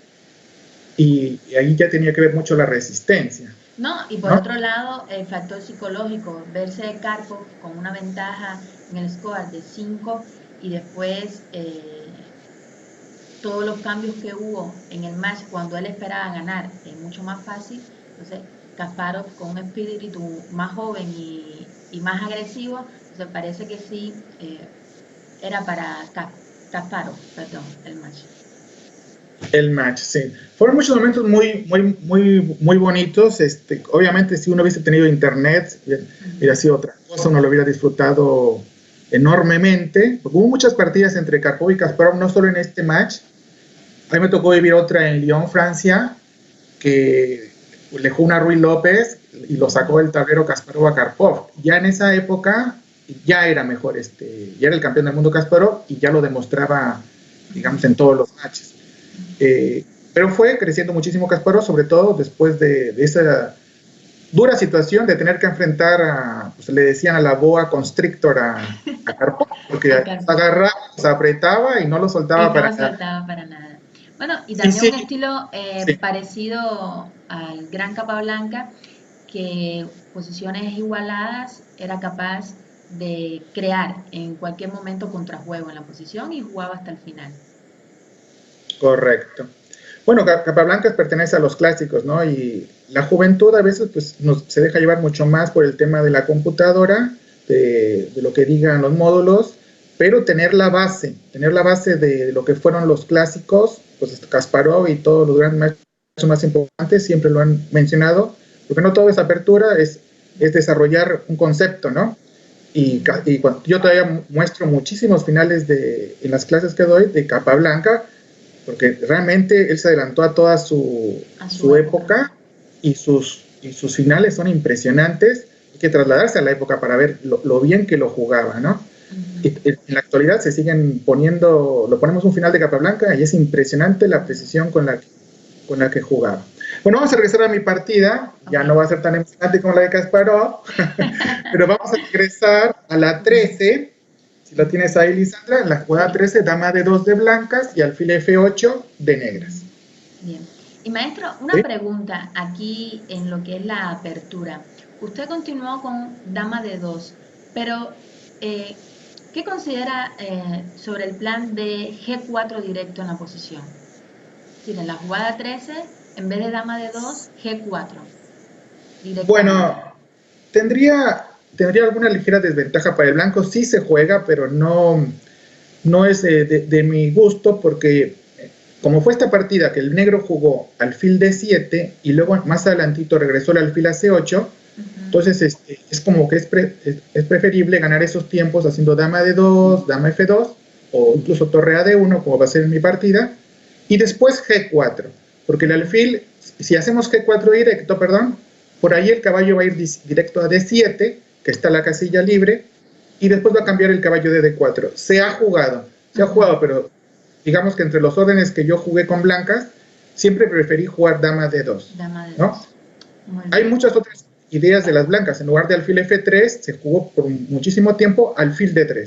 y ahí ya tenía que ver mucho la resistencia. No, y por otro lado, el factor psicológico, verse Karpov con una ventaja en el score de 5 y después todos los cambios que hubo en el match cuando él esperaba ganar es mucho más fácil. Entonces, Kasparov con un espíritu más joven y más agresivo, entonces parece que sí era para Kasparov, perdón, el match. El match, sí. Fueron muchos momentos muy bonitos. Obviamente, si uno hubiese tenido internet, hubiera sido otra cosa, uno lo hubiera disfrutado enormemente. Hubo muchas partidas entre Karpov y Kasparov, no solo en este match. A mí me tocó vivir otra en Lyon, Francia, que le jugó una Ruy López y lo sacó del tablero Kasparov a Karpov. Ya en esa época ya era mejor, ya era el campeón del mundo Kasparov y ya lo demostraba, digamos, en todos los matches. Pero fue creciendo muchísimo Kasparov, sobre todo después de esa dura situación de tener que enfrentar pues le decían a la boa constrictor a Karpov, porque se agarraba, se apretaba y no lo soltaba para nada. Bueno, y también un estilo parecido al Gran Capablanca, que posiciones igualadas era capaz de crear en cualquier momento contrajuego en la posición y jugaba hasta el final. Correcto. Bueno, Capablanca pertenece a los clásicos, ¿no? Y la juventud a veces pues, se deja llevar mucho más por el tema de la computadora, de lo que digan los módulos, pero tener la base de lo que fueron los clásicos, pues Kasparov y todos los grandes maestros más importantes siempre lo han mencionado, porque no todo es apertura, es desarrollar un concepto, ¿no? Y yo todavía muestro muchísimos finales en las clases que doy de Capablanca, porque realmente él se adelantó a toda su época y sus finales son impresionantes. Hay que trasladarse a la época para ver lo bien que lo jugaba, ¿no? Y en la actualidad se siguen lo ponemos un final de Capablanca y es impresionante la precisión con la que con la que jugaba. Bueno, vamos a regresar a mi partida, ya no va a ser tan emocionante como la de Kasparov, pero vamos a regresar a la 13, si lo tienes ahí, Lisandra, en la jugada 13, dama de 2 de blancas y alfil F8 de negras. Bien. Y maestro, una pregunta aquí en lo que es la apertura. Usted continuó con dama de 2, pero ¿qué considera sobre el plan de G4 directo en la posición? Tiene la jugada 13, en vez de dama de 2, G4. Bueno, tendría alguna ligera desventaja para el blanco. Sí se juega, pero no es de mi gusto, porque como fue esta partida que el negro jugó alfil D7 y luego más adelantito regresó el alfil a C8, entonces es como que es preferible ganar esos tiempos haciendo dama D2, dama F2 o incluso torre a D1, como va a ser en mi partida, y después G4, porque el alfil, si hacemos G4 directo, perdón, por ahí el caballo va a ir directo a D7, que está la casilla libre, y después va a cambiar el caballo de D4. Se ha jugado, pero digamos que entre los órdenes que yo jugué con blancas, siempre preferí jugar dama D2. Dama D2. ¿No? Hay muchas otras ideas de las blancas. En lugar de alfil F3, se jugó por muchísimo tiempo alfil D3.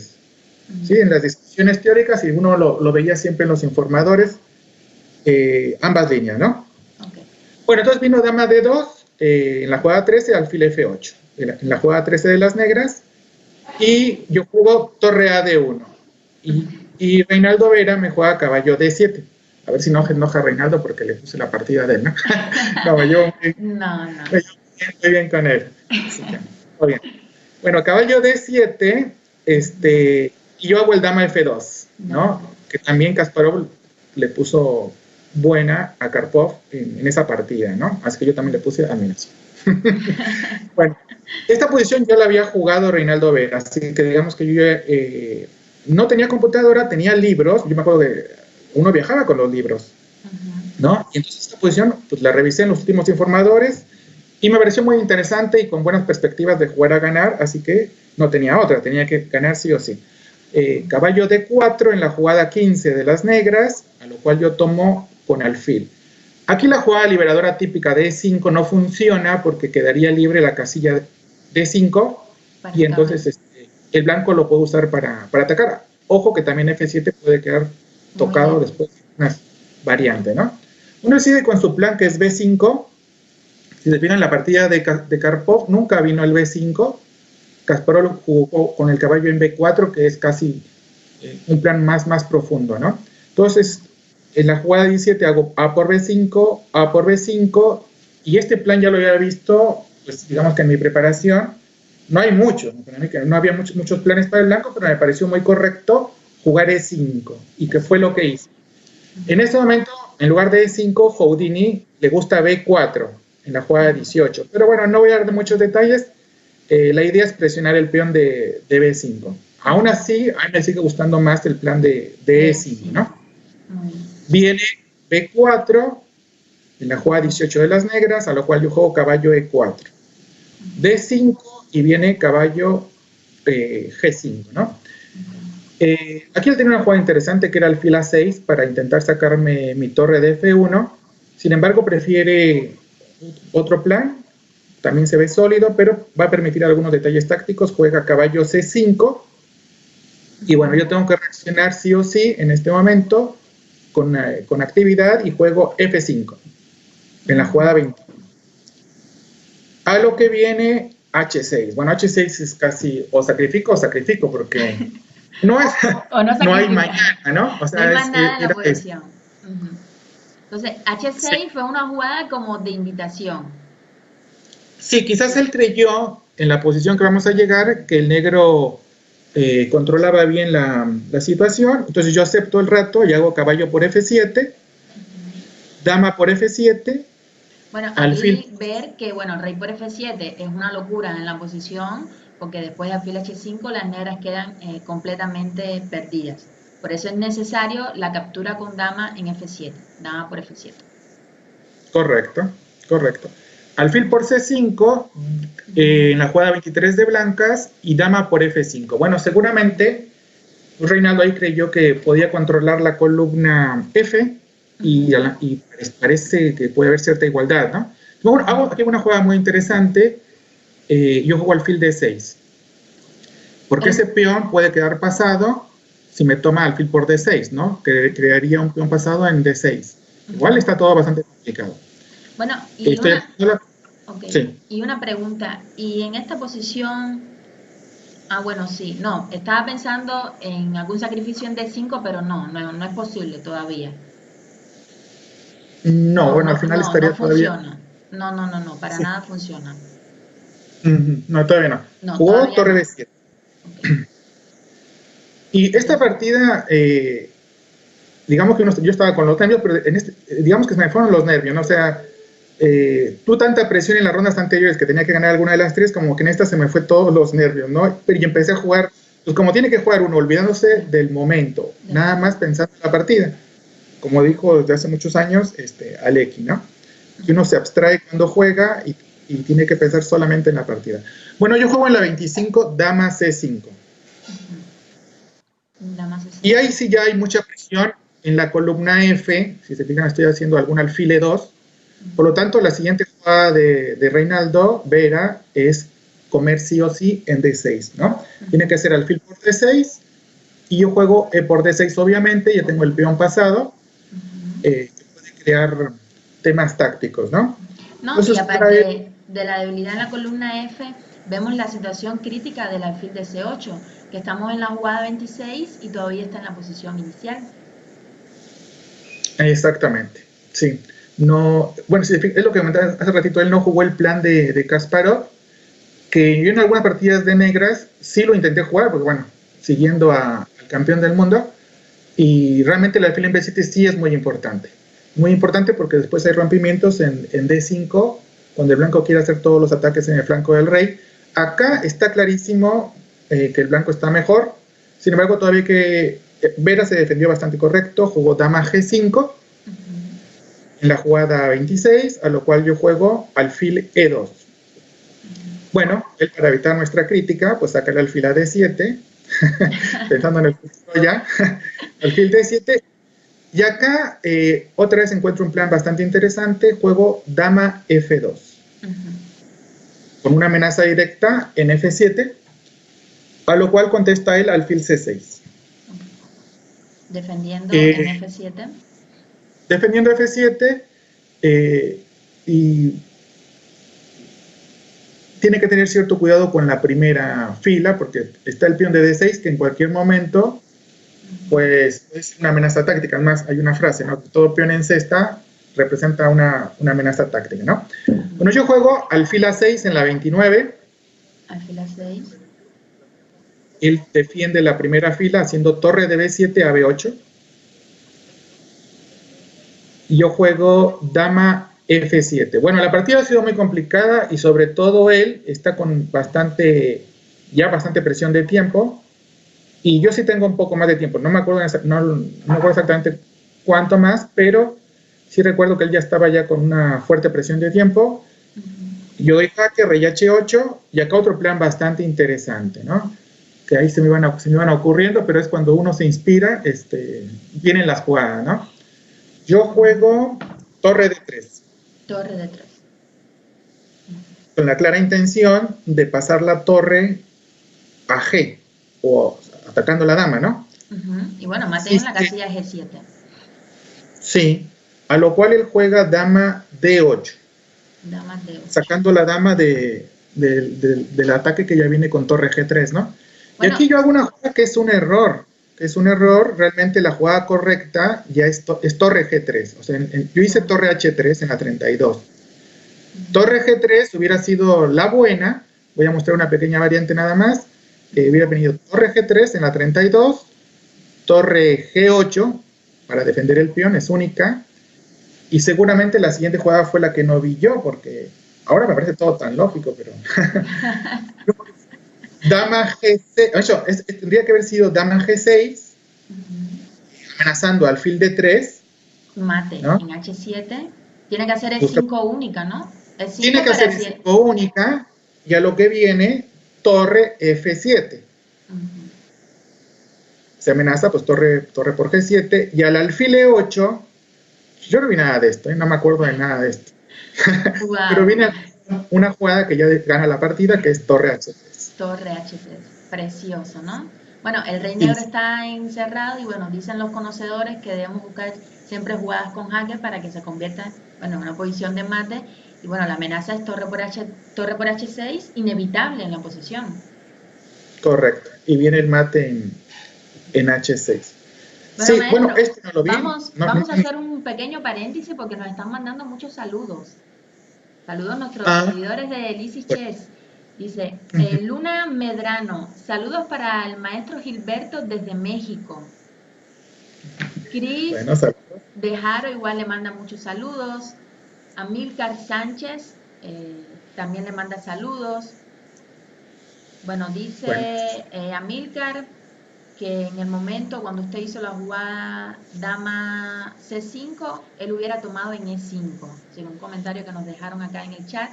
¿Sí? En las discusiones teóricas, y uno lo veía siempre en los informadores, ambas líneas, ¿no? Okay. Bueno, entonces vino dama D2, en la jugada 13, alfil F8. En la jugada 13 de las negras, y yo juego torre a D1. Y Reinaldo Vera me juega caballo D7. A ver si no enoja a Reinaldo porque le puse la partida de él, ¿no? No, yo estoy bien con él. Así que, muy bien. Bueno, caballo D7, y yo hago el dama F2, ¿no? Que también Kasparov le puso buena a Karpov en esa partida, ¿no? Así que yo también le puse admiración. Bueno, esta posición yo la había jugado Reinaldo Vera, así que digamos que yo no tenía computadora, tenía libros. Yo me acuerdo que uno viajaba con los libros, ¿no? Y entonces esta posición pues la revisé en los últimos informadores y me pareció muy interesante y con buenas perspectivas de jugar a ganar, así que no tenía otra, tenía que ganar sí o sí. Caballo D4 en la jugada 15 de las negras, a lo cual yo tomo con alfil. Aquí la jugada liberadora típica de E5 no funciona porque quedaría libre la casilla D5 y entonces el blanco lo puede usar para atacar. Ojo que también F7 puede quedar tocado después de una variante, ¿no? Uno decide con su plan que es B5. Si se fijan, la partida de Karpov nunca vino el B5. Kasparov jugó con el caballo en B4, que es casi un plan más profundo, ¿no? Entonces, en la jugada 17 hago A por B5, A por B5, y este plan ya lo había visto, pues digamos que en mi preparación. No hay mucho, no había muchos planes para el blanco, pero me pareció muy correcto jugar E5, y que fue lo que hice. En este momento, en lugar de E5, Houdini le gusta B4 en la jugada 18. Pero bueno, no voy a dar de muchos detalles. La idea es presionar el peón de B5. Aún así, a mí me sigue gustando más el plan de E5, ¿no? Viene B4 en la jugada 18 de las negras, a lo cual yo juego caballo E4. D5 y viene caballo G5, ¿no? Aquí él tenía una jugada interesante que era alfil A6 para intentar sacarme mi torre de F1. Sin embargo, prefiere otro plan. También se ve sólido, pero va a permitir algunos detalles tácticos. Juega caballo C5. Y bueno, yo tengo que reaccionar sí o sí en este momento con actividad y juego F5 en la jugada 21. A lo que viene H6. Bueno, H6 es casi o sacrifico, porque no hay mañana, ¿no? O sea, no hay más nada en la posición. Entonces, H6 fue una jugada como de invitación. Sí, quizás él creyó en la posición que vamos a llegar que el negro controlaba bien la situación. Entonces yo acepto el reto y hago caballo por F7, dama por F7. Bueno, aquí ver que, bueno, rey por F7 es una locura en la posición, porque después de alfil H5 las negras quedan completamente perdidas. Por eso es necesario la captura con dama en F7, dama por F7. Correcto. Alfil por C5 en la jugada 23 de blancas y dama por F5. Bueno, seguramente Reinaldo ahí creyó que podía controlar la columna F y parece que puede haber cierta igualdad, ¿no? Bueno, hago aquí una jugada muy interesante. Yo juego alfil D6. Porque ese peón puede quedar pasado si me toma alfil por D6, ¿no? Que crearía un peón pasado en D6. Igual está todo bastante complicado. Bueno, sí. Y una pregunta. ¿Y en esta posición? Bueno, sí. No, estaba pensando en algún sacrificio en D5, pero no es posible todavía. No, bueno, al final estaría todavía... No, para nada funciona. No, todavía no. Jugó torre D7. Okay. Y esta partida, digamos que yo estaba con los nervios, pero digamos que se me fueron los nervios, ¿no? O sea, tuve tanta presión en las rondas anteriores que tenía que ganar alguna de las tres, como que en esta se me fue todos los nervios, ¿no? Y empecé a jugar, pues como tiene que jugar uno, olvidándose del momento, nada más pensando en la partida. Como dijo desde hace muchos años Alecki, ¿no? Que uno se abstrae cuando juega y tiene que pensar solamente en la partida. Bueno, yo juego en la 25, dama C5. Y ahí sí ya hay mucha presión en la columna F. Si se fijan, estoy haciendo algún alfil E2. Por lo tanto, la siguiente jugada de Reinaldo Vera es comer sí o sí en D6, ¿no? Tiene que ser alfil por D6 y yo juego E por D6, obviamente. Ya tengo el peón pasado. Que puede crear temas tácticos, ¿no? No, entonces, y aparte de la debilidad en la columna F, vemos la situación crítica del alfil de C8, que estamos en la jugada 26 y todavía está en la posición inicial. Exactamente, sí. No, bueno, es lo que comentaba hace ratito, él no jugó el plan de Kasparov, que yo en algunas partidas de negras sí lo intenté jugar, porque bueno, siguiendo al campeón del mundo, y realmente el alfil en B7 sí es muy importante. Muy importante porque después hay rompimientos en D5, cuando el blanco quiere hacer todos los ataques en el flanco del rey. Acá está clarísimo que el blanco está mejor. Sin embargo, todavía que Vera se defendió bastante correcto, jugó dama G5 en la jugada 26, a lo cual yo juego alfil E2. Bueno, él para evitar nuestra crítica, pues saca el alfil a D7, pensando en el futuro ya, alfil D7. Y acá otra vez encuentro un plan bastante interesante, juego dama F2. Con una amenaza directa en F7, a lo cual contesta él alfil C6. Defendiendo en F7. Defendiendo F7 y tiene que tener cierto cuidado con la primera fila porque está el peón de D6 que en cualquier momento pues es una amenaza táctica. Además hay una frase, ¿no? Todo peón en cesta representa una amenaza táctica, ¿no? Bueno, yo juego alfil A6 en la 29. Alfil A6. Él defiende la primera fila haciendo torre de B7 a B8. Y yo juego dama F7. Bueno, la partida ha sido muy complicada y sobre todo él está con bastante presión de tiempo. Y yo sí tengo un poco más de tiempo. No me acuerdo exactamente cuánto más, pero sí recuerdo que él ya estaba ya con una fuerte presión de tiempo. Yo doy jaque, rey H8, y acá otro plan bastante interesante, ¿no? Que ahí se me iban ocurriendo, pero es cuando uno se inspira, vienen las jugadas, ¿no? Yo juego torre D3. Torre D3. Con la clara intención de pasar la torre a G, o atacando la dama, ¿no? Y bueno, mate en la casilla G7. Sí, a lo cual él juega dama D8. Dama D8. Sacando la dama del ataque que ya viene con torre G3, ¿no? Bueno, y aquí yo hago una jugada que es un error. Realmente la jugada correcta ya es torre G3. O sea, yo hice torre H3 en la 32. Torre G3 hubiera sido la buena. Voy a mostrar una pequeña variante nada más. Hubiera venido torre G3 en la 32, torre G8 para defender el peón, es única, y seguramente la siguiente jugada fue la que no vi yo, porque ahora me parece todo tan lógico, pero... dama G6, tendría que haber sido dama G6, amenazando alfil D3. Mate, ¿no? En H7, tiene que hacer E5 única, ¿no? E5 tiene que hacer E5 única, y a lo que viene... torre F7. Se amenaza, pues torre por G7, y al alfil E8, Yo no vi nada de esto, no me acuerdo de nada de esto. Wow. Pero viene una jugada que ya gana la partida, que es torre H3. Torre H3, precioso, ¿no? Bueno, el rey Sí. negro está encerrado y bueno, dicen los conocedores que debemos buscar siempre jugadas con jaque para que se convierta, bueno, en una posición de mate. Y bueno, la amenaza es torre por H6, inevitable en la posición. Correcto. Y viene el mate en H6. Bueno, Sí, maestro, bueno, este no lo vi. Vamos a hacer un pequeño paréntesis porque nos están mandando muchos saludos. Saludos a nuestros seguidores de Lizzy Chess. Dice, Luna Medrano, saludos para el maestro Gilberto desde México. Cris Bueno, saludos. de Jaro igual le manda muchos saludos. Amílcar Sánchez también le manda saludos. Bueno, dice Amílcar que en el momento cuando usted hizo la jugada dama C5, él hubiera tomado en E5, según un comentario que nos dejaron acá en el chat.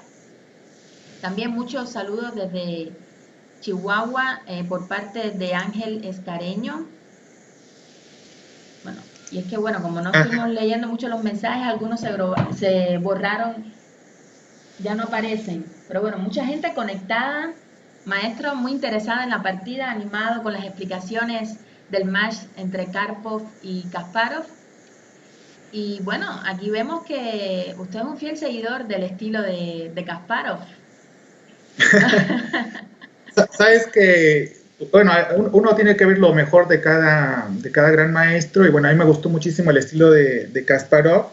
También muchos saludos desde Chihuahua por parte de Ángel Escareño. Bueno, y es que bueno, como no estuvimos leyendo mucho los mensajes, algunos se borraron, ya no aparecen. Pero bueno, mucha gente conectada, maestro muy interesada en la partida, animado con las explicaciones del match entre Karpov y Kasparov. Y bueno, aquí vemos que usted es un fiel seguidor del estilo de Kasparov. Sabes que, bueno, uno tiene que ver lo mejor de cada gran maestro, y bueno, a mí me gustó muchísimo el estilo de Kasparov,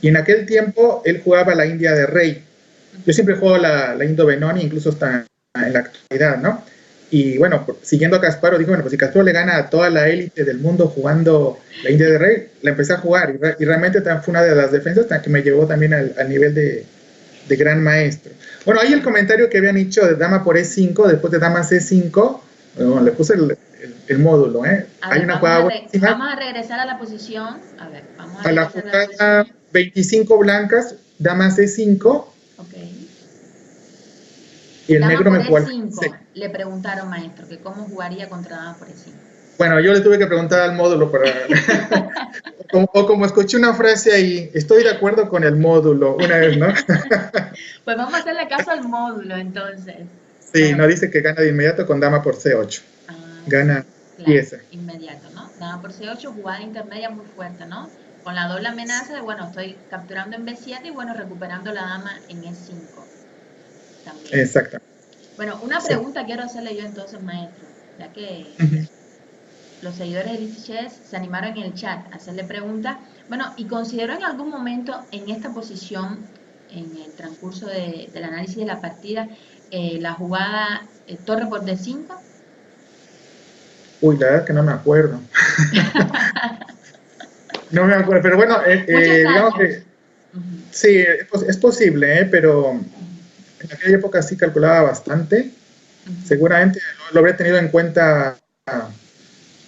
y en aquel tiempo él jugaba la India de rey. Yo siempre juego la Indo-Benoni, incluso hasta en la actualidad, ¿no? Y bueno, siguiendo a Kasparov, digo, bueno, pues si Kasparov le gana a toda la élite del mundo jugando la India de rey, la empecé a jugar, y realmente fue una de las defensas que me llevó también al nivel de gran maestro. Bueno, ahí el comentario que habían hecho de dama por E5, después de dama C5, bueno, le puse el módulo, ¿eh? Hay una jugada buenísima. Vamos a regresar a la posición. A ver, vamos a la jugada 25 blancas, dama C5. Ok. Y el dama negro me por jugó E5. Le preguntaron, maestro, que cómo jugaría contra dama por E5. Bueno, yo le tuve que preguntar al módulo para... o como escuché una frase ahí, estoy de acuerdo con el módulo, una vez, ¿no? Pues vamos a hacerle caso al módulo, entonces. Sí, bueno, no dice que gana de inmediato con dama por C8. Gana pieza. Inmediato, ¿no? Dama por C8, jugada intermedia muy fuerte, ¿no? Con la doble amenaza de, bueno, estoy capturando en B7 y, bueno, recuperando la dama en E5. También. Exactamente. Bueno, una pregunta quiero hacerle yo entonces, maestro, ya que... los seguidores de Lizzy Chess se animaron en el chat a hacerle preguntas. Bueno, ¿y consideró en algún momento en esta posición, en el transcurso del análisis de la partida, la jugada torre por D5? Uy, la verdad es que no me acuerdo. No me acuerdo, pero bueno, digamos que sí, es posible, pero en aquella época sí calculaba bastante. Seguramente lo habría tenido en cuenta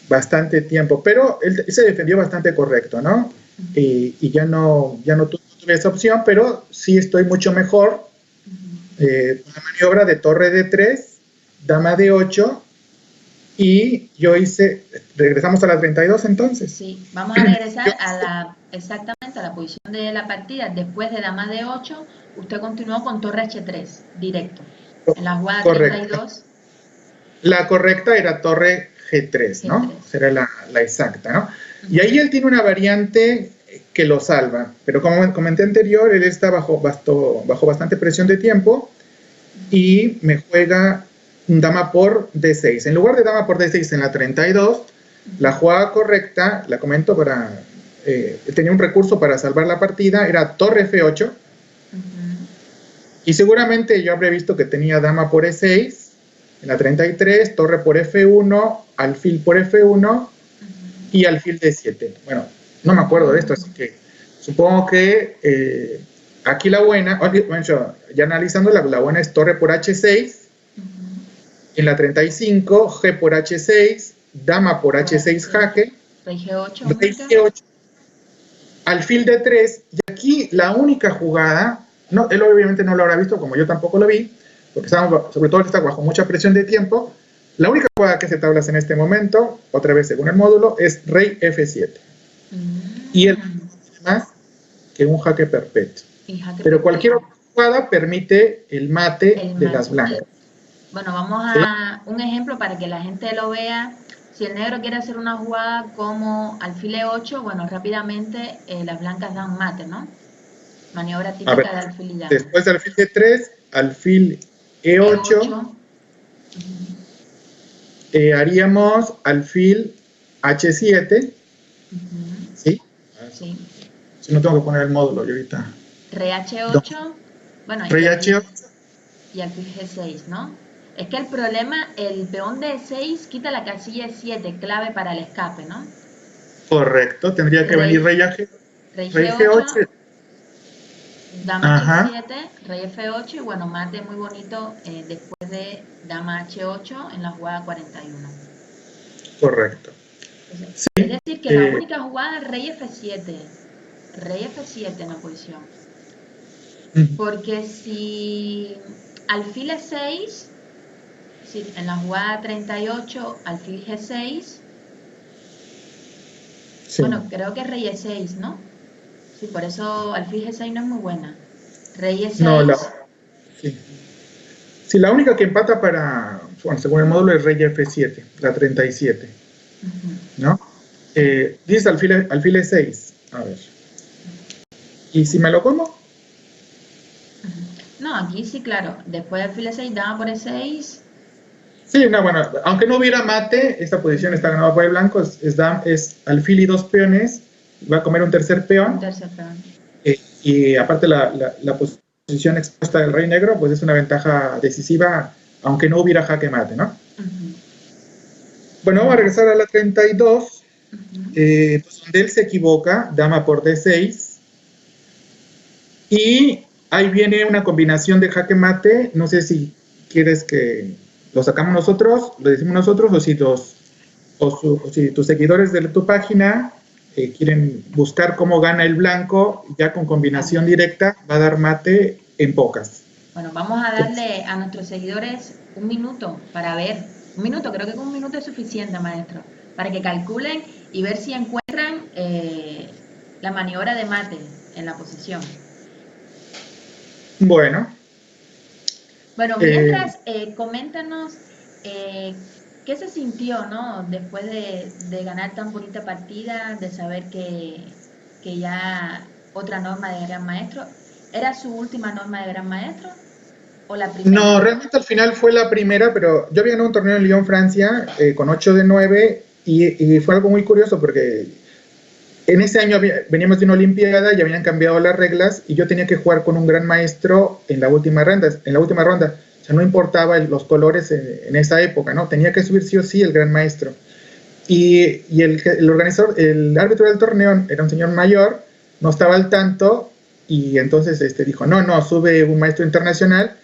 bastante tiempo, pero él se defendió bastante correcto, ¿no? Y ya no tuve esa opción, pero sí estoy mucho mejor con la maniobra de torre D3, dama D8, y yo hice, regresamos a la 32 entonces. Sí, vamos a regresar exactamente a la posición de la partida. Después de dama D8, usted continuó con torre H3, directo. En la jugada 32. La correcta era torre G3, ¿no? Será la exacta, ¿no? Y ahí él tiene una variante que lo salva, pero como comenté anterior, él está bajo bastante presión de tiempo y me juega un dama por D6. En lugar de dama por D6 en la 32, la jugada correcta, la comento para... tenía un recurso para salvar la partida, era torre F8, y seguramente yo habré visto que tenía dama por E6, en la 33, torre por F1, alfil por F1 y alfil D7. Bueno, no me acuerdo de esto, así que supongo que aquí la buena, ya analizando, la buena es torre por H6, en la 35, G por H6, dama por H6 jaque, rey G8, rey G8, alfil D3, y aquí la única jugada, no, él obviamente no lo habrá visto, como yo tampoco lo vi, porque sobre todo está bajo mucha presión de tiempo. La única jugada que se tablas en este momento, otra vez según el módulo, es rey F7. Y el más que un jaque perpetuo. Jaque Pero perpetuo. cualquier otra jugada permite el mate de las blancas. Bueno, vamos a un ejemplo para que la gente lo vea. Si el negro quiere hacer una jugada como alfil E8, bueno, rápidamente las blancas dan mate, ¿no? Maniobra típica de alfil y dama. Después de alfil D3, alfil E8. Haríamos alfil H7. ¿Sí? Sí. Si no tengo que poner el módulo yo ahorita. Rey H8. Bueno, Rey H8. Y alfil G6, ¿no? Es que el problema, el peón de E6 quita la casilla E7, clave para el escape, ¿no? Correcto, tendría que venir rey G8. Rey G8. Dama H7, rey F8 y bueno, mate muy bonito después de dama H8 en la jugada 41. Correcto. Entonces, sí, es decir, que la única jugada es rey F7. Rey F7 en la posición. Porque si alfil E6, sí, en la jugada 38, alfil G6, sí. Bueno, creo que es rey E6, ¿no? Sí, por eso alfil G6 no es muy buena. Rey E6. No, sí, la única que empata para, bueno, según el módulo es rey F7, la 37. ¿No? Dice alfil E6. A ver. ¿Y si me lo como? No, aquí sí, claro. Después de alfil E6, dama por E6. Sí, no, bueno, aunque no hubiera mate, esta posición está ganada por el blanco, es alfil y dos peones, va a comer un tercer peón. Un tercer peón. Y aparte la posición expuesta del rey negro, pues es una ventaja decisiva, aunque no hubiera jaque mate, ¿no? Bueno, vamos a regresar a la 32, pues donde él se equivoca, dama por D6, y ahí viene una combinación de jaque mate, no sé si quieres que lo sacamos nosotros, lo decimos nosotros, o si tus seguidores de tu página quieren buscar cómo gana el blanco, ya con combinación directa, va a dar mate en pocas. Bueno, vamos a darle a nuestros seguidores un minuto para ver. Un minuto, creo que con un minuto es suficiente, maestro, para que calculen y ver si encuentran la maniobra de mate en la posición. Bueno. Bueno, mientras, coméntanos qué se sintió, ¿no? Después de ganar tan bonita partida, de saber que ya otra norma de Gran Maestro. ¿Era su última norma de Gran Maestro o la primera? No, realmente al final fue la primera, pero yo había ganado un torneo en Lyon, Francia, con 8 de 9, y fue algo muy curioso porque en ese año veníamos de una olimpiada y habían cambiado las reglas y yo tenía que jugar con un gran maestro en la última ronda. O sea, no importaba los colores en esa época, ¿no? Tenía que subir sí o sí el gran maestro. Y el organizador, el árbitro del torneo era un señor mayor, no estaba al tanto y entonces dijo, no, sube un maestro internacional,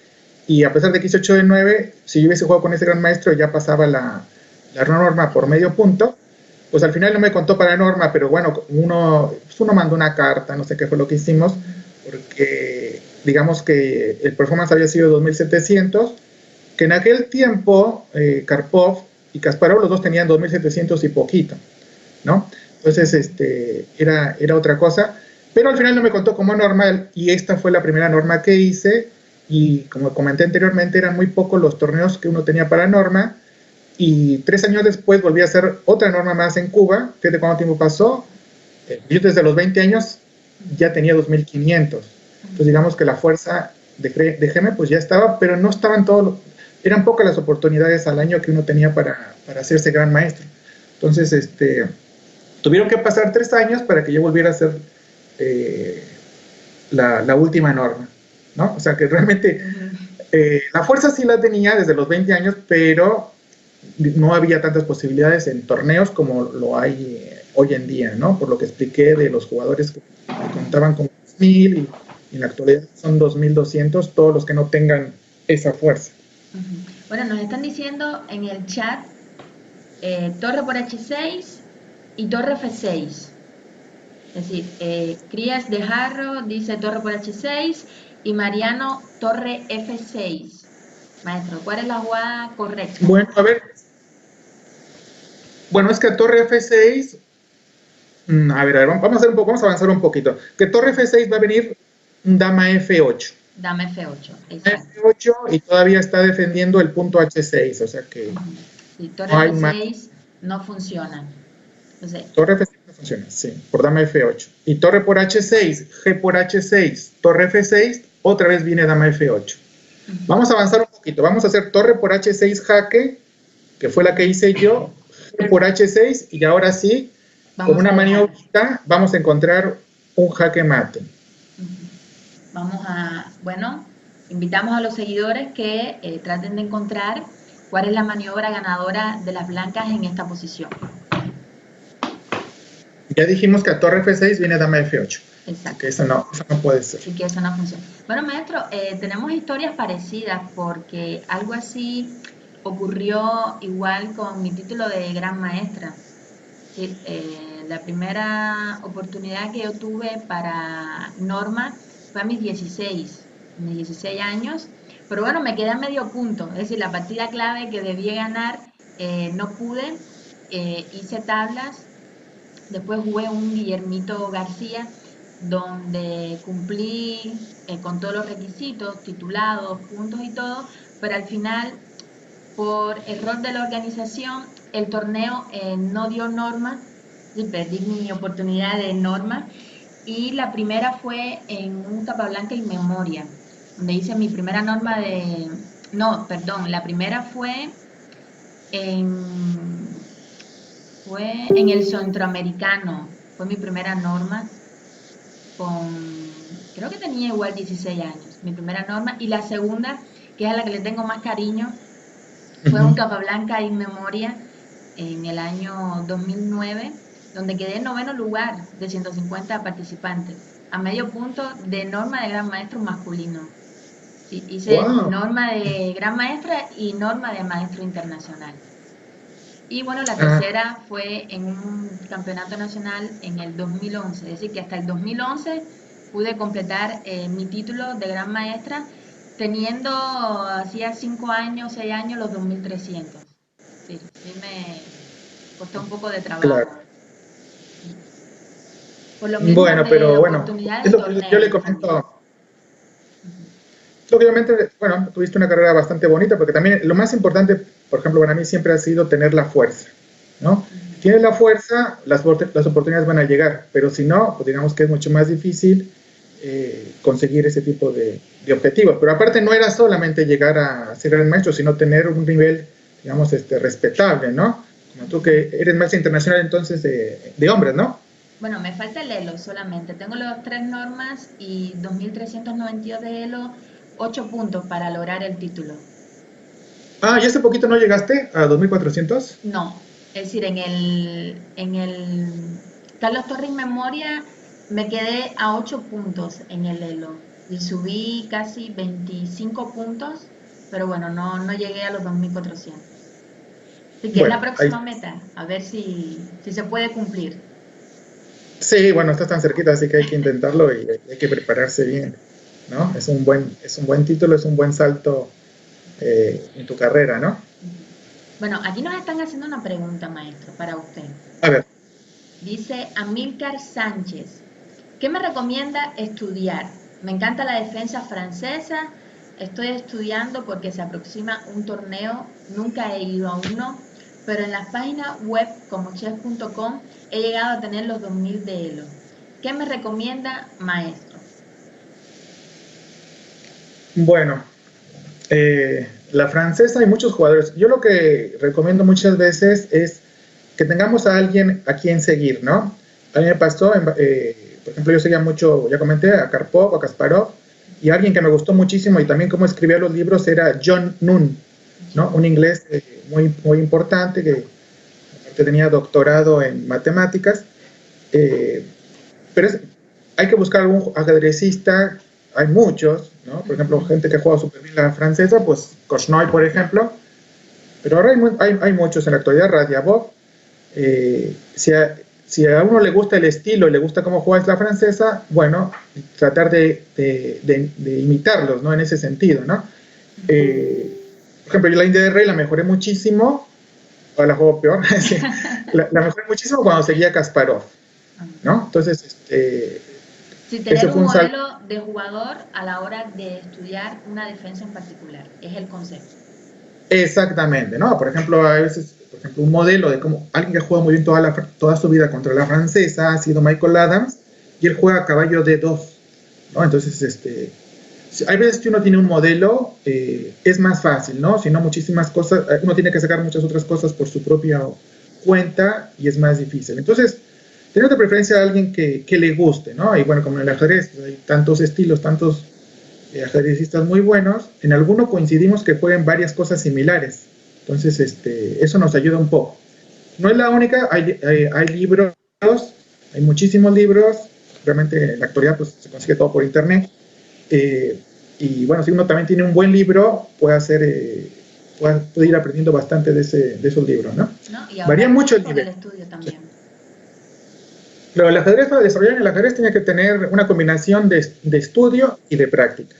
y a pesar de que hice 8 de 9, si yo hubiese jugado con ese gran maestro ya pasaba la norma por medio punto. Pues al final no me contó para norma, pero bueno, uno mandó una carta, no sé qué fue lo que hicimos, porque digamos que el performance había sido 2700, que en aquel tiempo Karpov y Kasparov los dos tenían 2700 y poquito, ¿no? Entonces era otra cosa, pero al final no me contó como normal, y esta fue la primera norma que hice, y como comenté anteriormente, eran muy pocos los torneos que uno tenía para norma, y 3 años después volví a hacer otra norma más en Cuba. Fíjate cuánto tiempo pasó. Yo desde los 20 años ya tenía 2500. Entonces digamos que la fuerza de Geme pues ya estaba, pero no estaban todos, eran pocas las oportunidades al año que uno tenía para hacerse gran maestro. Entonces tuvieron que pasar 3 años para que yo volviera a hacer la última norma, ¿no? O sea que realmente la fuerza sí la tenía desde los 20 años, pero no había tantas posibilidades en torneos como lo hay hoy en día, ¿no? Por lo que expliqué de los jugadores que contaban con 1000 y en la actualidad son 2200, todos los que no tengan esa fuerza. Bueno, nos están diciendo en el chat torre por H6 y torre F6. Es decir, Crías de Jarro dice torre por H6 y Mariano torre F6. Maestro, ¿cuál es la jugada correcta? Bueno, a ver. Bueno, es que torre F6, A ver, vamos a avanzar un poquito. Que torre F6 va a venir dama F8. Dama F8, exacto. F8 y todavía está defendiendo el punto H6, o sea que Sí, torre no hay más. F6 no funciona. Entonces, Torre F6 no funciona, sí, por dama F8. Y torre por H6, G por H6, torre F6, otra vez viene dama F8. Vamos a avanzar un poquito, vamos a hacer torre por H6 jaque, que fue la que hice yo, G por H6, y ahora sí, con una maniobra vamos a encontrar un jaque mate. Bueno, invitamos a los seguidores que traten de encontrar cuál es la maniobra ganadora de las blancas en esta posición. Ya dijimos que a torre F6 viene dama F8. Exacto. Que eso no puede ser. Sí, que eso no funciona. Bueno, maestro, tenemos historias parecidas porque algo así ocurrió igual con mi título de gran maestra. Sí, la primera oportunidad que yo tuve para norma fue a mis 16 años, pero bueno, me quedé a medio punto, es decir, la partida clave que debía ganar no pude, hice tablas, después jugué un Guillermito García, donde cumplí con todos los requisitos, titulados, puntos y todo, pero al final, por error de la organización, el torneo no dio norma, y perdí mi oportunidad de norma, y la primera fue en un Capablanca in memoria, donde hice mi primera norma de... No, perdón, la primera fue en el Centroamericano, fue mi primera norma, creo que tenía igual 16 años, mi primera norma, y la segunda, que es a la que le tengo más cariño, fue un Capablanca in memoria en el año 2009, donde quedé en 9º lugar de 150 participantes, a medio punto de norma de gran maestro masculino. Sí, hice norma de gran maestra y norma de maestro internacional. Y bueno, la tercera fue en un campeonato nacional en el 2011, es decir, que hasta el 2011 pude completar mi título de gran maestra, teniendo hacía 5 años, 6 años, los 2300. Sí, me costó un poco de trabajo. Claro. Por lo mismo bueno, pero bueno, es lo que yo le comento. Obviamente, bueno, tuviste una carrera bastante bonita, porque también lo más importante, por ejemplo, para mí siempre ha sido tener la fuerza, ¿no? Tienes la fuerza, las oportunidades van a llegar, pero si no, pues digamos que es mucho más difícil conseguir ese tipo de objetivos. Pero aparte no era solamente llegar a ser el maestro, sino tener un nivel, digamos, respetable, ¿no? Como tú que eres maestra internacional entonces de hombres, ¿no? Bueno, me falta el ELO solamente. Tengo las 3 normas y 2392 de ELO, 8 puntos para lograr el título. Ah, ¿y hace poquito no llegaste a 2400? No, es decir, en el Carlos Torres Memoria me quedé a 8 puntos en el ELO y subí casi 25 puntos, pero bueno, no llegué a los 2400. Así que bueno, es la próxima meta, a ver si se puede cumplir. Sí, bueno, estás tan cerquita, así que hay que intentarlo y hay que prepararse bien, ¿no? Es un buen título, es un buen salto en tu carrera, ¿no? Bueno, aquí nos están haciendo una pregunta, maestro, para usted. A ver. Dice Amílcar Sánchez, ¿qué me recomienda estudiar? Me encanta la defensa francesa, estoy estudiando porque se aproxima un torneo, nunca he ido a uno, pero en las páginas web como chess.com he llegado a tener los 2000 de ELO. ¿Qué me recomienda, maestro? Bueno, la francesa hay muchos jugadores. Yo lo que recomiendo muchas veces es que tengamos a alguien a quien seguir, ¿no? A mí me pasó, por ejemplo, yo seguía mucho, ya comenté, a Karpov, a Kasparov, y alguien que me gustó muchísimo y también cómo escribía los libros era John Nunn, ¿no? Un inglés muy importante que tenía doctorado en matemáticas, pero hay que buscar algún ajedrecista, hay muchos, ¿no? Por ejemplo, gente que juega súper bien la francesa, pues Korchnoi, por ejemplo, pero ahora hay muchos en la actualidad, Radiabov. Si a uno le gusta el estilo y le gusta cómo juega la francesa, bueno, tratar de imitarlos, ¿no? En ese sentido, ¿no? Por ejemplo, yo la India de Rey la mejoré muchísimo, ahora la juego peor, la mejoré muchísimo cuando seguía Kasparov, ¿no? Entonces, Sí, tener ese un fue un salto. modelo de jugador a la hora de estudiar una defensa en particular, es el concepto. Exactamente, ¿no? Por ejemplo, a veces, por ejemplo, un modelo de cómo alguien que ha jugado muy bien toda su vida contra la francesa ha sido Michael Adams y él juega a caballo D2, ¿no? Entonces, hay veces que uno tiene un modelo, es más fácil, ¿no? Si no, muchísimas cosas, uno tiene que sacar muchas otras cosas por su propia cuenta y es más difícil. Entonces, tener de preferencia a alguien que le guste, ¿no? Y bueno, como en el ajedrez, pues hay tantos estilos, tantos ajedrecistas muy buenos, en alguno coincidimos que juegan varias cosas similares. Entonces, eso nos ayuda un poco. No es la única, hay libros, hay muchísimos libros, realmente en la actualidad pues, se consigue todo por internet. Y bueno, si uno también tiene un buen libro, puede ir aprendiendo bastante de esos libros, ¿no? Y Varía ahorrar mucho el tiempo del nivel. estudio también. Pero el ajedrez, para desarrollar el ajedrez, tiene que tener una combinación de estudio y de práctica.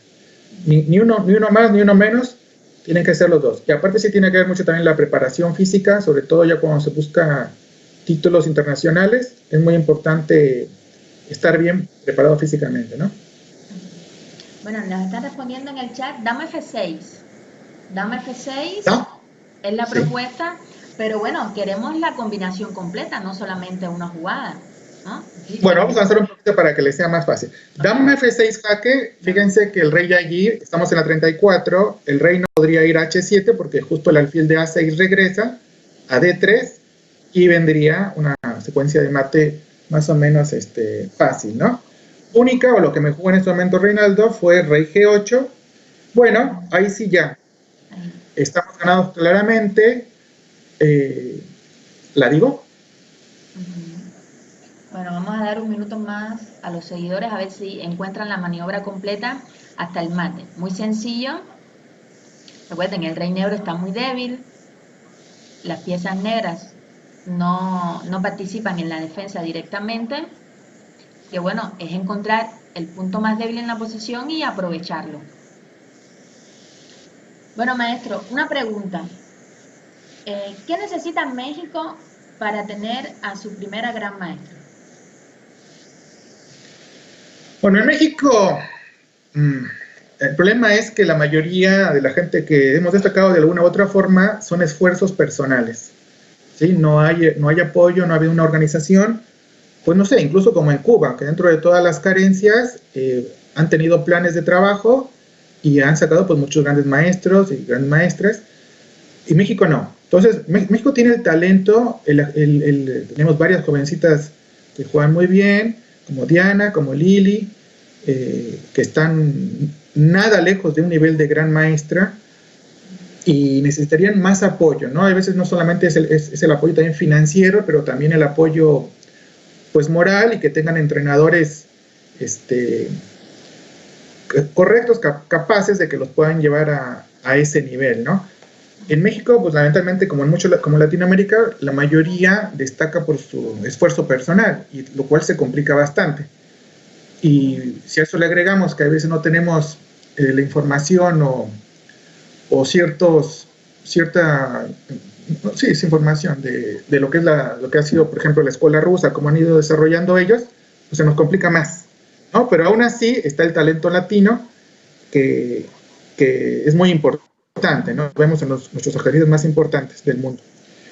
Ni uno más ni uno menos, tienen que ser los dos. Y aparte sí tiene que ver mucho también la preparación física, sobre todo ya cuando se busca títulos internacionales, es muy importante estar bien preparado físicamente, ¿no? Bueno, nos están respondiendo en el chat, dama F6. Dama F6 ¿No? es la Sí. propuesta, pero bueno, queremos la combinación completa, no solamente una jugada, ¿no? Bueno, vamos a avanzar un poquito para que les sea más fácil. Dama F6 jaque, fíjense que el rey ya allí, estamos en la 34, el rey no podría ir a H7 porque justo el alfil de A6 regresa a D3 y vendría una secuencia de mate más o menos fácil, ¿no? Única, o lo que me jugó en este momento Reinaldo, fue rey G8. Bueno, ahí sí ya estamos ganados claramente. ¿La digo? Bueno, vamos a dar un minuto más a los seguidores a ver si encuentran la maniobra completa hasta el mate. Muy sencillo. Recuerden, el rey negro está muy débil. Las piezas negras no participan en la defensa directamente. Que bueno, es encontrar el punto más débil en la posición y aprovecharlo. Bueno, maestro, una pregunta. ¿Qué necesita México para tener a su primera gran maestra? Bueno, en México, el problema es que la mayoría de la gente que hemos destacado de alguna u otra forma son esfuerzos personales. ¿Sí? No hay apoyo, no ha habido una organización. Pues no sé, incluso como en Cuba, que dentro de todas las carencias han tenido planes de trabajo y han sacado pues muchos grandes maestros y grandes maestras, y México no. Entonces, México tiene el talento, tenemos varias jovencitas que juegan muy bien, como Diana, como Lili, que están nada lejos de un nivel de gran maestra y necesitarían más apoyo, ¿no? A veces no solamente es el apoyo también financiero, pero también el apoyo pues moral y que tengan entrenadores correctos, capaces de que los puedan llevar a ese nivel, ¿no? En México, pues lamentablemente, como en Latinoamérica, la mayoría destaca por su esfuerzo personal, y lo cual se complica bastante. Y si a eso le agregamos que a veces no tenemos la información o cierta información de lo que es lo que ha sido, por ejemplo, la escuela rusa, cómo han ido desarrollando ellos, pues se nos complica más, ¿no? Pero aún así está el talento latino que es muy importante, ¿no? Vemos en nuestros ejercicios más importantes del mundo.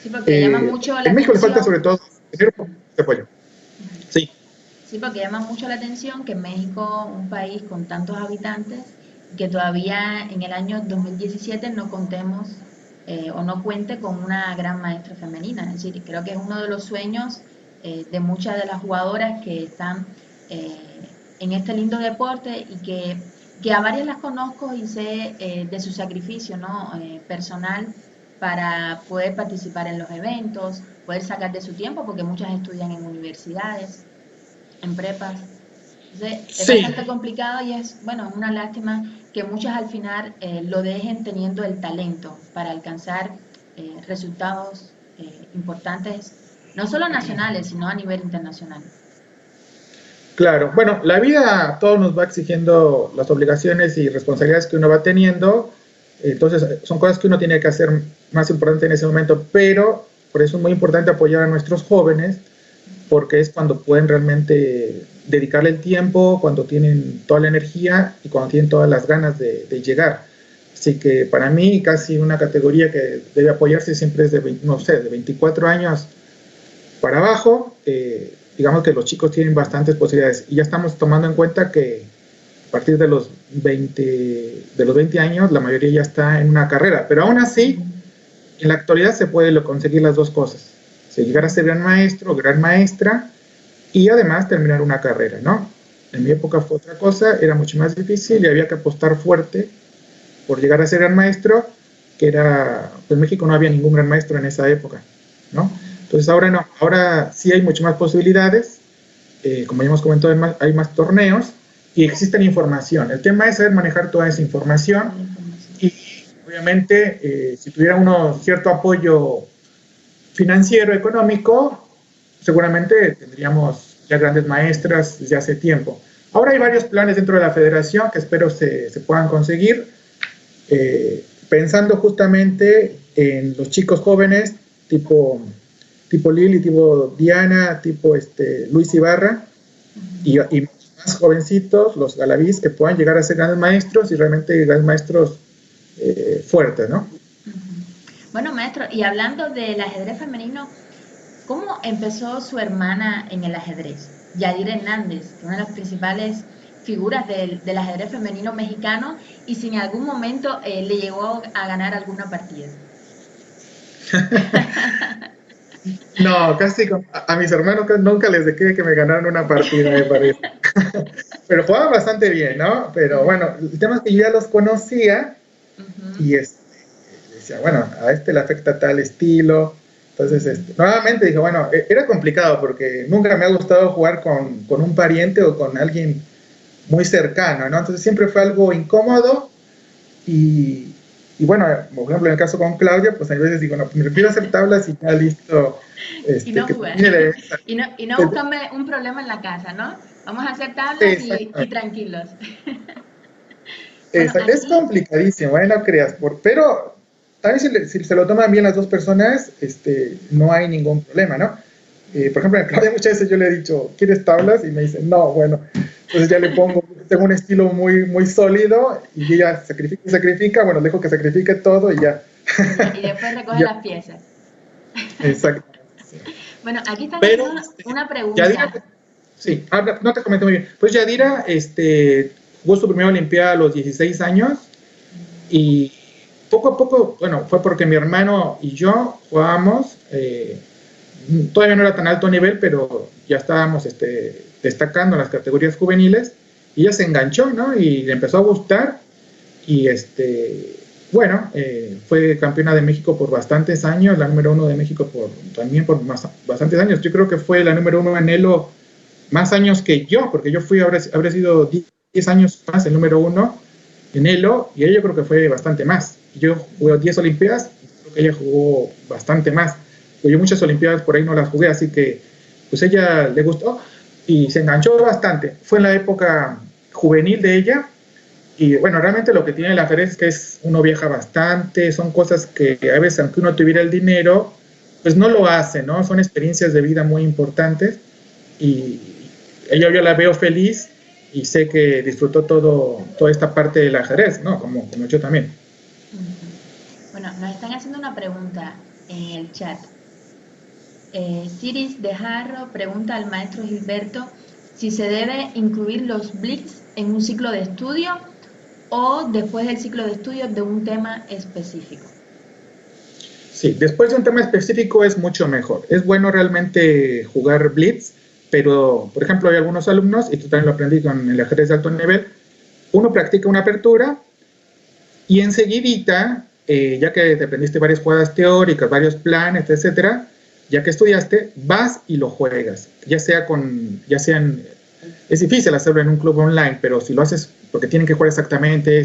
Sí, porque llama mucho la en México atención. le falta sobre todo tener un apoyo. Sí. Sí, porque llama mucho la atención que México, un país con tantos habitantes, que todavía en el año 2017 no contemos o no cuente con una gran maestra femenina. Es decir, creo que es uno de los sueños de muchas de las jugadoras que están en este lindo deporte y que a varias las conozco y sé de su sacrificio, ¿no? Personal para poder participar en los eventos, poder sacar de su tiempo, porque muchas estudian en universidades, en prepas. Entonces, es bastante complicado y es, bueno, una lástima que muchas al final lo dejen teniendo el talento para alcanzar resultados importantes, no solo nacionales, sino a nivel internacional. Claro, bueno, la vida a todos nos va exigiendo las obligaciones y responsabilidades que uno va teniendo, entonces son cosas que uno tiene que hacer más importante en ese momento, pero por eso es muy importante apoyar a nuestros jóvenes porque es cuando pueden realmente dedicarle el tiempo, cuando tienen toda la energía y cuando tienen todas las ganas de llegar. Así que para mí casi una categoría que debe apoyarse siempre es de, no sé, de 24 años para abajo. Digamos que los chicos tienen bastantes posibilidades y ya estamos tomando en cuenta que a partir de los 20 años la mayoría ya está en una carrera, pero aún así en la actualidad se puede conseguir las dos cosas, llegar a ser gran maestro, gran maestra y además terminar una carrera, ¿no? En mi época fue otra cosa, era mucho más difícil y había que apostar fuerte por llegar a ser gran maestro, que era, pues en México no había ningún gran maestro en esa época, ¿no? Entonces ahora no, ahora sí hay muchas más posibilidades, como ya hemos comentado, hay más torneos y existe información. El tema es saber manejar toda esa información y obviamente si tuviera uno cierto apoyo financiero, económico, seguramente tendríamos ya grandes maestras desde hace tiempo. Ahora hay varios planes dentro de la federación que espero se puedan conseguir, pensando justamente en los chicos jóvenes tipo Lili, tipo Diana, tipo Luis Ibarra, y más jovencitos, los Galavís, que puedan llegar a ser grandes maestros y realmente grandes maestros fuertes, ¿no? Bueno, maestro, y hablando del ajedrez femenino, ¿cómo empezó su hermana en el ajedrez? Yadira Hernández, una de las principales figuras del ajedrez femenino mexicano, y si en algún momento le llegó a ganar alguna partida. No, casi a mis hermanos nunca les dejé que me ganaran una partida, me parece. Pero jugaban bastante bien, ¿no? Pero bueno, el tema es que yo ya los conocía y decía, bueno, a le afecta tal estilo. Entonces, nuevamente dije, bueno, era complicado porque nunca me ha gustado jugar con un pariente o con alguien muy cercano, ¿no? Entonces siempre fue algo incómodo y bueno, por ejemplo, en el caso con Claudia, pues a veces digo, no, me prefiero hacer tablas y ya listo. Y no jugar. Y no buscarme un problema en la casa, ¿no? Vamos a hacer tablas y tranquilos. Bueno, es complicadísimo, no creas, pero también si se lo toman bien las dos personas, no hay ningún problema, ¿no? Por ejemplo, en Claudia muchas veces yo le he dicho, ¿quieres tablas? Y me dice, no, bueno, entonces ya le pongo, tengo un estilo muy, muy sólido y ella sacrifica, bueno, dejo que sacrifique todo y ya. Y después recoge las piezas. Exacto. Sí. Bueno, aquí está haciendo una pregunta. Yadira, sí, no te comenté muy bien. Pues Yadira jugó su primera Olimpiada a los 16 años y poco a poco, bueno, fue porque mi hermano y yo jugábamos, todavía no era tan alto nivel, pero ya estábamos destacando en las categorías juveniles y ella se enganchó, ¿no? Y le empezó a gustar y bueno, fue campeona de México por bastantes años, la número 1 de México también por bastantes años. Yo creo que fue la número 1 en Elo más años que yo, porque yo habré sido 10 años más el número 1 en Elo, y ella yo creo que fue bastante más. Yo jugué 10 Olimpiadas, creo que ella jugó bastante más. Yo muchas Olimpiadas por ahí no las jugué, así que pues ella le gustó y se enganchó bastante. Fue en la época juvenil de ella. Y bueno, realmente lo que tiene el ajedrez es que uno viaja bastante, son cosas que a veces, aunque uno tuviera el dinero, pues no lo hace, ¿no? Son experiencias de vida muy importantes y yo la veo feliz y sé que disfrutó toda esta parte del ajedrez, ¿no? Como yo también. Bueno, nos están haciendo una pregunta en el chat. Ciris de Jarro pregunta al maestro Gilberto si se debe incluir los blitz en un ciclo de estudio o después del ciclo de estudios de un tema específico. Sí, después de un tema específico es mucho mejor. Es bueno realmente jugar blitz, pero, por ejemplo, hay algunos alumnos, y tú también lo aprendí con el ajedrez de alto nivel, uno practica una apertura y enseguidita, ya que te aprendiste varias jugadas teóricas, varios planes, etcétera, ya que estudiaste, vas y lo juegas. Es difícil hacerlo en un club online, pero si lo haces, porque tienen que jugar exactamente,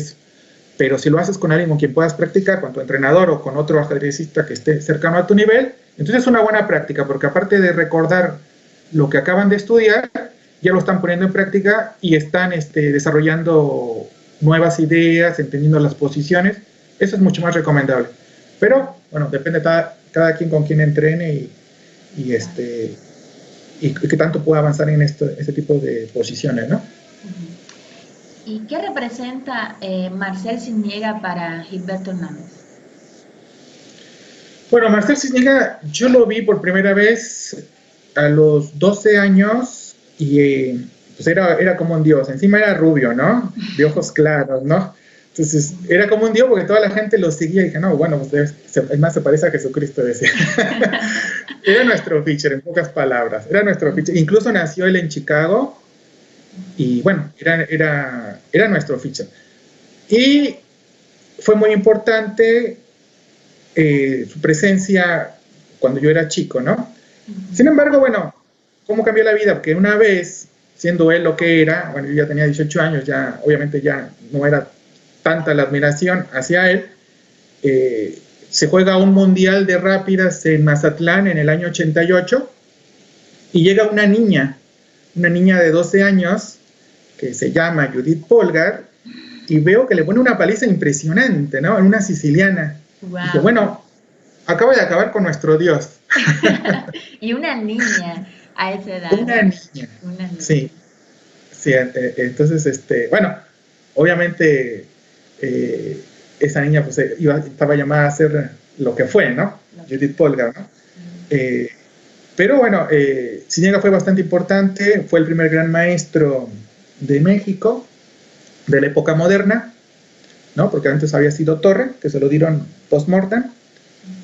pero si lo haces con alguien con quien puedas practicar, con tu entrenador o con otro ajedrecista que esté cercano a tu nivel, entonces es una buena práctica, porque aparte de recordar lo que acaban de estudiar, ya lo están poniendo en práctica y están desarrollando nuevas ideas, entendiendo las posiciones. Eso es mucho más recomendable. Pero, bueno, depende cada quien con quien entrene y y qué tanto puede avanzar en este tipo de posiciones, ¿no? ¿Y qué representa Marcel Cisniega para Gilberto Hernández? Bueno, Marcel Cisniega, yo lo vi por primera vez a los 12 años y pues era como un dios. Encima era rubio, ¿no? De ojos claros, ¿no? Entonces, era como un dios porque toda la gente lo seguía y dije, no, bueno, pues es más, se parece a Jesucristo, decía. Era nuestro pitcher, en pocas palabras. Era nuestro pitcher. Incluso nació él en Chicago y, bueno, era nuestro pitcher. Y fue muy importante su presencia cuando yo era chico, ¿no? Sin embargo, bueno, ¿cómo cambió la vida? Porque una vez, siendo él lo que era, bueno, yo ya tenía 18 años, ya obviamente ya no era tanta la admiración hacia él, se juega un mundial de rápidas en Mazatlán en el año 88 y llega una niña de 12 años que se llama Judith Polgar y veo que le pone una paliza impresionante, ¿no? En una siciliana. Wow. Dije, bueno, acaba de acabar con nuestro Dios. Y una niña a esa edad. Una niña. Sí. Sí, entonces, bueno, obviamente esa niña pues estaba llamada a hacer lo que fue, ¿no? Judith Polgar, ¿no? Pero bueno, Cisniega fue bastante importante, fue el primer gran maestro de México, de la época moderna, ¿no? Porque antes había sido Torre, que se lo dieron post-mortem,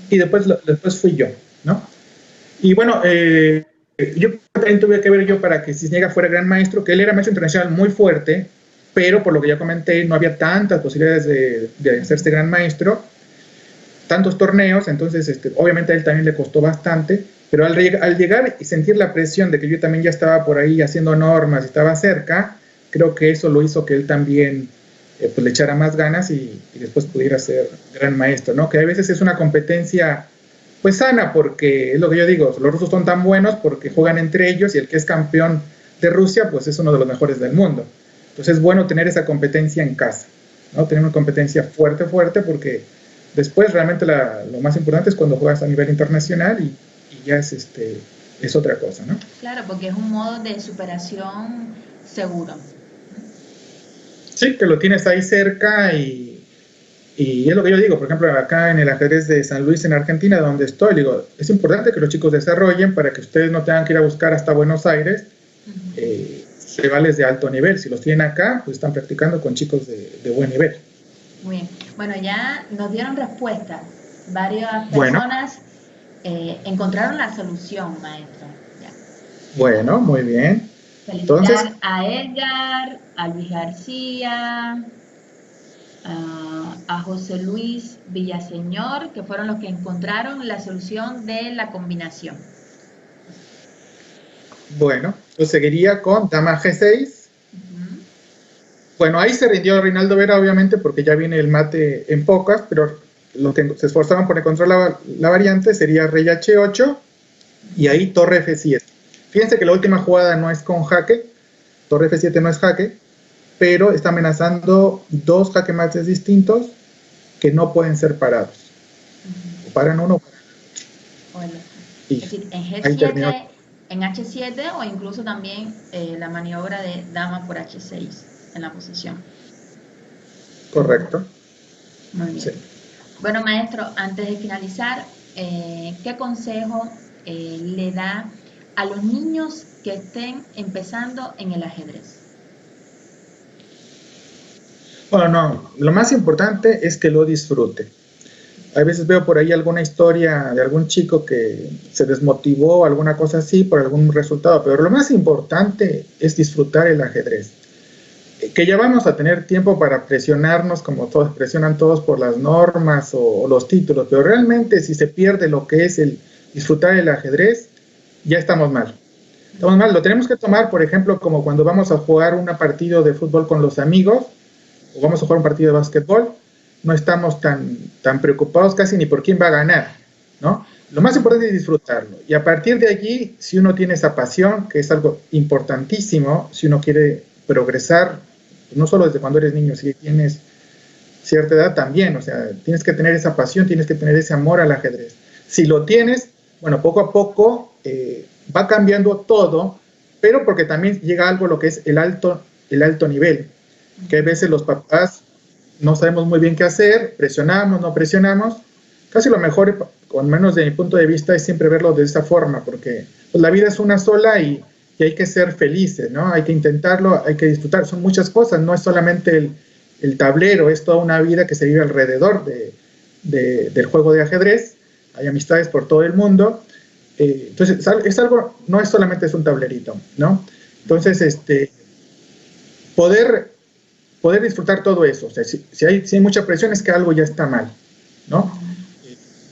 y después fui yo, ¿no? Y bueno, yo también tuve que ver yo para que Cisniega fuera gran maestro, que él era maestro internacional muy fuerte, pero por lo que ya comenté, no había tantas posibilidades de hacerse gran maestro, tantos torneos, entonces obviamente a él también le costó bastante, pero al llegar y sentir la presión de que yo también ya estaba por ahí haciendo normas y estaba cerca, creo que eso lo hizo que él también pues le echara más ganas y después pudiera ser gran maestro, ¿no? Que a veces es una competencia pues sana, porque es lo que yo digo, los rusos son tan buenos porque juegan entre ellos y el que es campeón de Rusia pues es uno de los mejores del mundo. Entonces es bueno tener esa competencia en casa, ¿no? Tener una competencia fuerte porque después realmente lo más importante es cuando juegas a nivel internacional y ya es otra cosa, ¿no? Claro, porque es un modo de superación seguro. Sí, que lo tienes ahí cerca y es lo que yo digo, por ejemplo, acá en el ajedrez de San Luis, en Argentina, donde estoy, digo, es importante que los chicos desarrollen para que ustedes no tengan que ir a buscar hasta Buenos Aires rivales de alto nivel. Si los tienen acá, pues están practicando con chicos de buen nivel. Muy bien. Bueno, ya nos dieron respuesta. Varias personas encontraron la solución, maestro. Ya. Bueno, muy bien. Felicitar entonces, a Edgar, a Luis García, a José Luis Villaseñor, que fueron los que encontraron la solución de la combinación. Bueno, yo seguiría con Dama G6. Bueno, ahí se rindió Reinaldo Vera, obviamente, porque ya viene el mate en pocas, pero los que se esforzaban por encontrar la variante sería Rey H8 y ahí Torre F7. Fíjense que la última jugada no es con jaque, Torre F7 no es jaque, pero está amenazando dos jaque mates distintos que no pueden ser parados. O paran uno o paran otro. Es decir, en G7, en H7 o incluso también la maniobra de dama por H6 en la posición. Correcto. Muy bien. Sí. Bueno, maestro, antes de finalizar, ¿qué consejo le da a los niños que estén empezando en el ajedrez? Bueno, no, lo más importante es que lo disfrute. A veces veo por ahí alguna historia de algún chico que se desmotivó, alguna cosa así, por algún resultado, pero lo más importante es disfrutar el ajedrez. Que ya vamos a tener tiempo para presionarnos, como todos presionan todos por las normas o los títulos, pero realmente si se pierde lo que es el disfrutar el ajedrez, ya estamos mal. Estamos mal, lo tenemos que tomar, por ejemplo, como cuando vamos a jugar un partido de fútbol con los amigos, o vamos a jugar un partido de básquetbol, no estamos tan preocupados casi ni por quién va a ganar, ¿no? Lo más importante es disfrutarlo. Y a partir de allí, si uno tiene esa pasión, que es algo importantísimo, si uno quiere progresar, no solo desde cuando eres niño, si tienes cierta edad también, o sea, tienes que tener esa pasión, tienes que tener ese amor al ajedrez. Si lo tienes, bueno, poco a poco va cambiando todo, pero porque también llega algo lo que es el alto nivel, que a veces los papás no sabemos muy bien qué hacer, presionamos, no presionamos. Casi lo mejor, con menos de mi punto de vista, es siempre verlo de esa forma, porque pues, la vida es una sola y hay que ser felices, ¿no? Hay que intentarlo, hay que disfrutar. Son muchas cosas, no es solamente el tablero, es toda una vida que se vive alrededor del juego de ajedrez. Hay amistades por todo el mundo. Entonces, es algo, no es solamente es un tablerito, ¿no? Entonces, poder disfrutar todo eso. O sea, si hay mucha presión es que algo ya está mal, ¿no?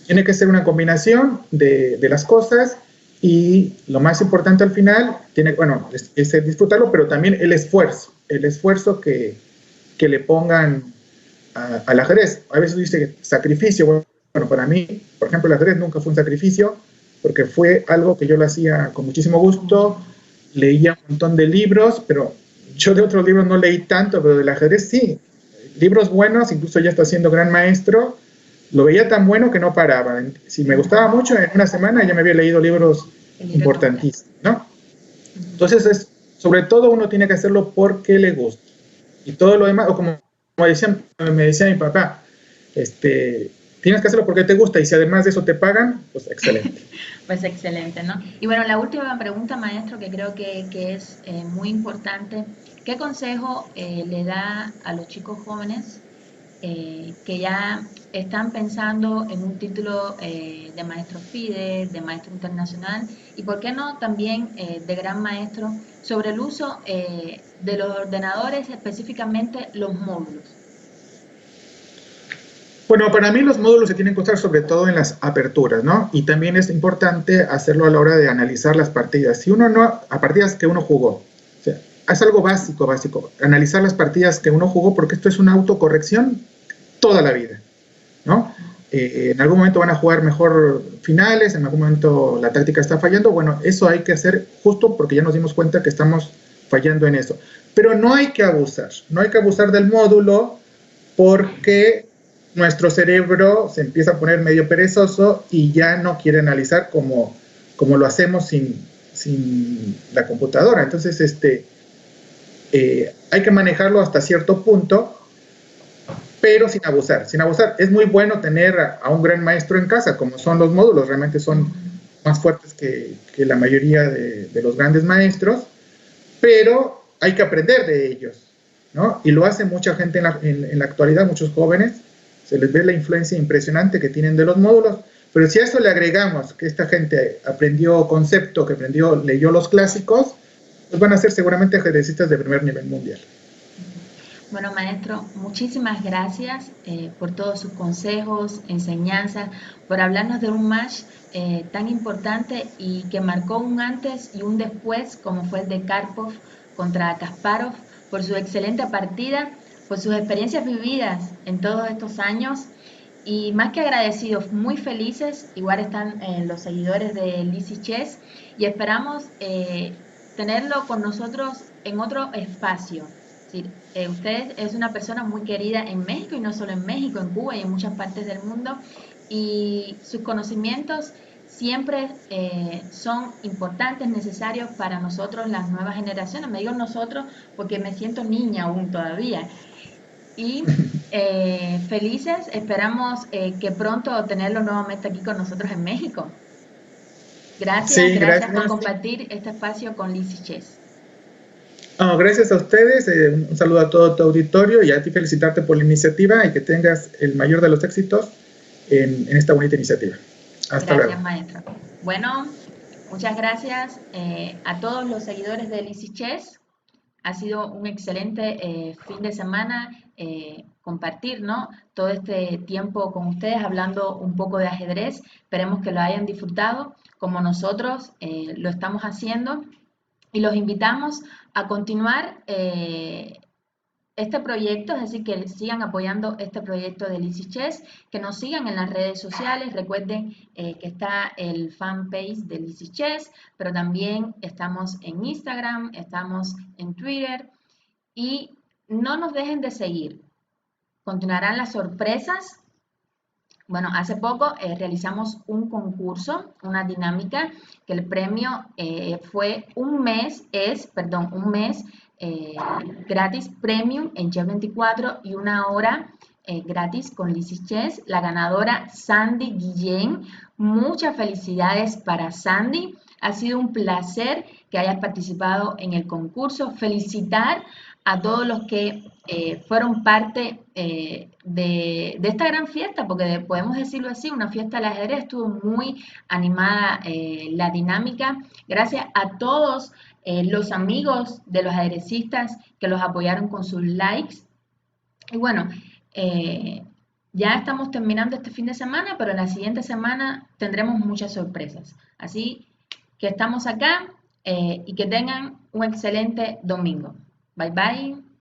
Tiene que ser una combinación de las cosas y lo más importante al final, bueno, es disfrutarlo, pero también el esfuerzo que le pongan al ajedrez. A veces dice sacrificio. Bueno, para mí, por ejemplo, el ajedrez nunca fue un sacrificio, porque fue algo que yo lo hacía con muchísimo gusto, leía un montón de libros, pero yo de otros libros no leí tanto, pero del ajedrez sí. Libros buenos, incluso ya está siendo gran maestro, lo veía tan bueno que no paraba. Si me gustaba mucho, en una semana ya me había leído libros importantísimos, ¿no? Entonces, sobre todo uno tiene que hacerlo porque le gusta. Y todo lo demás, o como me decía mi papá, tienes que hacerlo porque te gusta y si además de eso te pagan, pues excelente. Pues excelente, ¿no? Y bueno, la última pregunta, maestro, que creo que es muy importante. ¿Qué consejo le da a los chicos jóvenes que ya están pensando en un título de maestro FIDE, de maestro internacional y, por qué no, también de gran maestro, sobre el uso de los ordenadores, específicamente los módulos? Bueno, para mí los módulos se tienen que usar sobre todo en las aperturas, ¿no? Y también es importante hacerlo a la hora de analizar las partidas. Si uno no, a partidas que uno jugó, o sea, es algo básico, analizar las partidas que uno jugó, porque esto es una autocorrección toda la vida, ¿no? En algún momento van a jugar mejor finales, en algún momento la táctica está fallando, bueno, eso hay que hacer justo porque ya nos dimos cuenta que estamos fallando en eso. Pero no hay que abusar del módulo porque nuestro cerebro se empieza a poner medio perezoso y ya no quiere analizar como lo hacemos sin la computadora. Entonces, hay que manejarlo hasta cierto punto, pero sin abusar. Es muy bueno tener a un gran maestro en casa, como son los módulos, realmente son más fuertes que la mayoría de los grandes maestros, pero hay que aprender de ellos, ¿no? Y lo hace mucha gente en la actualidad, muchos jóvenes, se les ve la influencia impresionante que tienen de los módulos, pero si a eso le agregamos que esta gente aprendió concepto, leyó los clásicos, pues van a ser seguramente ajedrecistas de primer nivel mundial. Bueno, maestro, muchísimas gracias por todos sus consejos, enseñanzas, por hablarnos de un match tan importante y que marcó un antes y un después, como fue el de Karpov contra Kasparov, por su excelente partida, por sus experiencias vividas en todos estos años y más que agradecidos, muy felices. Igual están los seguidores de Lizzy Chess y esperamos tenerlo con nosotros en otro espacio. Sí, usted es una persona muy querida en México y no solo en México, en Cuba y en muchas partes del mundo, y sus conocimientos siempre son importantes, necesarios para nosotros, las nuevas generaciones. Me digo nosotros porque me siento niña aún todavía. Y felices, esperamos que pronto tenerlo nuevamente aquí con nosotros en México. Gracias, Sí, gracias por gracias. compartir este espacio con Lizzy Chess. No, gracias a ustedes, un saludo a todo tu auditorio y a ti felicitarte por la iniciativa y que tengas el mayor de los éxitos en esta bonita iniciativa. Hasta luego. Gracias, maestro. Bueno, muchas gracias a todos los seguidores de Lizzy Chess. Ha sido un excelente fin de semana compartir, ¿no?, todo este tiempo con ustedes hablando un poco de ajedrez. Esperemos que lo hayan disfrutado como nosotros lo estamos haciendo y los invitamos a continuar este proyecto, es decir, que sigan apoyando este proyecto de Lizzy Chess, que nos sigan en las redes sociales. Recuerden que está el fanpage de Lizzy Chess, pero también estamos en Instagram, estamos en Twitter y no nos dejen de seguir. Continuarán las sorpresas Bueno, hace poco realizamos un concurso, una dinámica, que el premio fue un mes gratis premium en Chef 24 y una hora gratis con Lizzy Chess. La ganadora Sandy Guillén. Muchas felicidades para Sandy. Ha sido un placer que hayas participado en el concurso. Felicitar a todos los que fueron parte de esta gran fiesta, porque podemos decirlo así, una fiesta del ajedrez. Estuvo muy animada la dinámica. Gracias a todos los amigos de los ajedrecistas que los apoyaron con sus likes. Y bueno, ya estamos terminando este fin de semana, pero la siguiente semana tendremos muchas sorpresas. Así que estamos acá y que tengan un excelente domingo. Bye bye.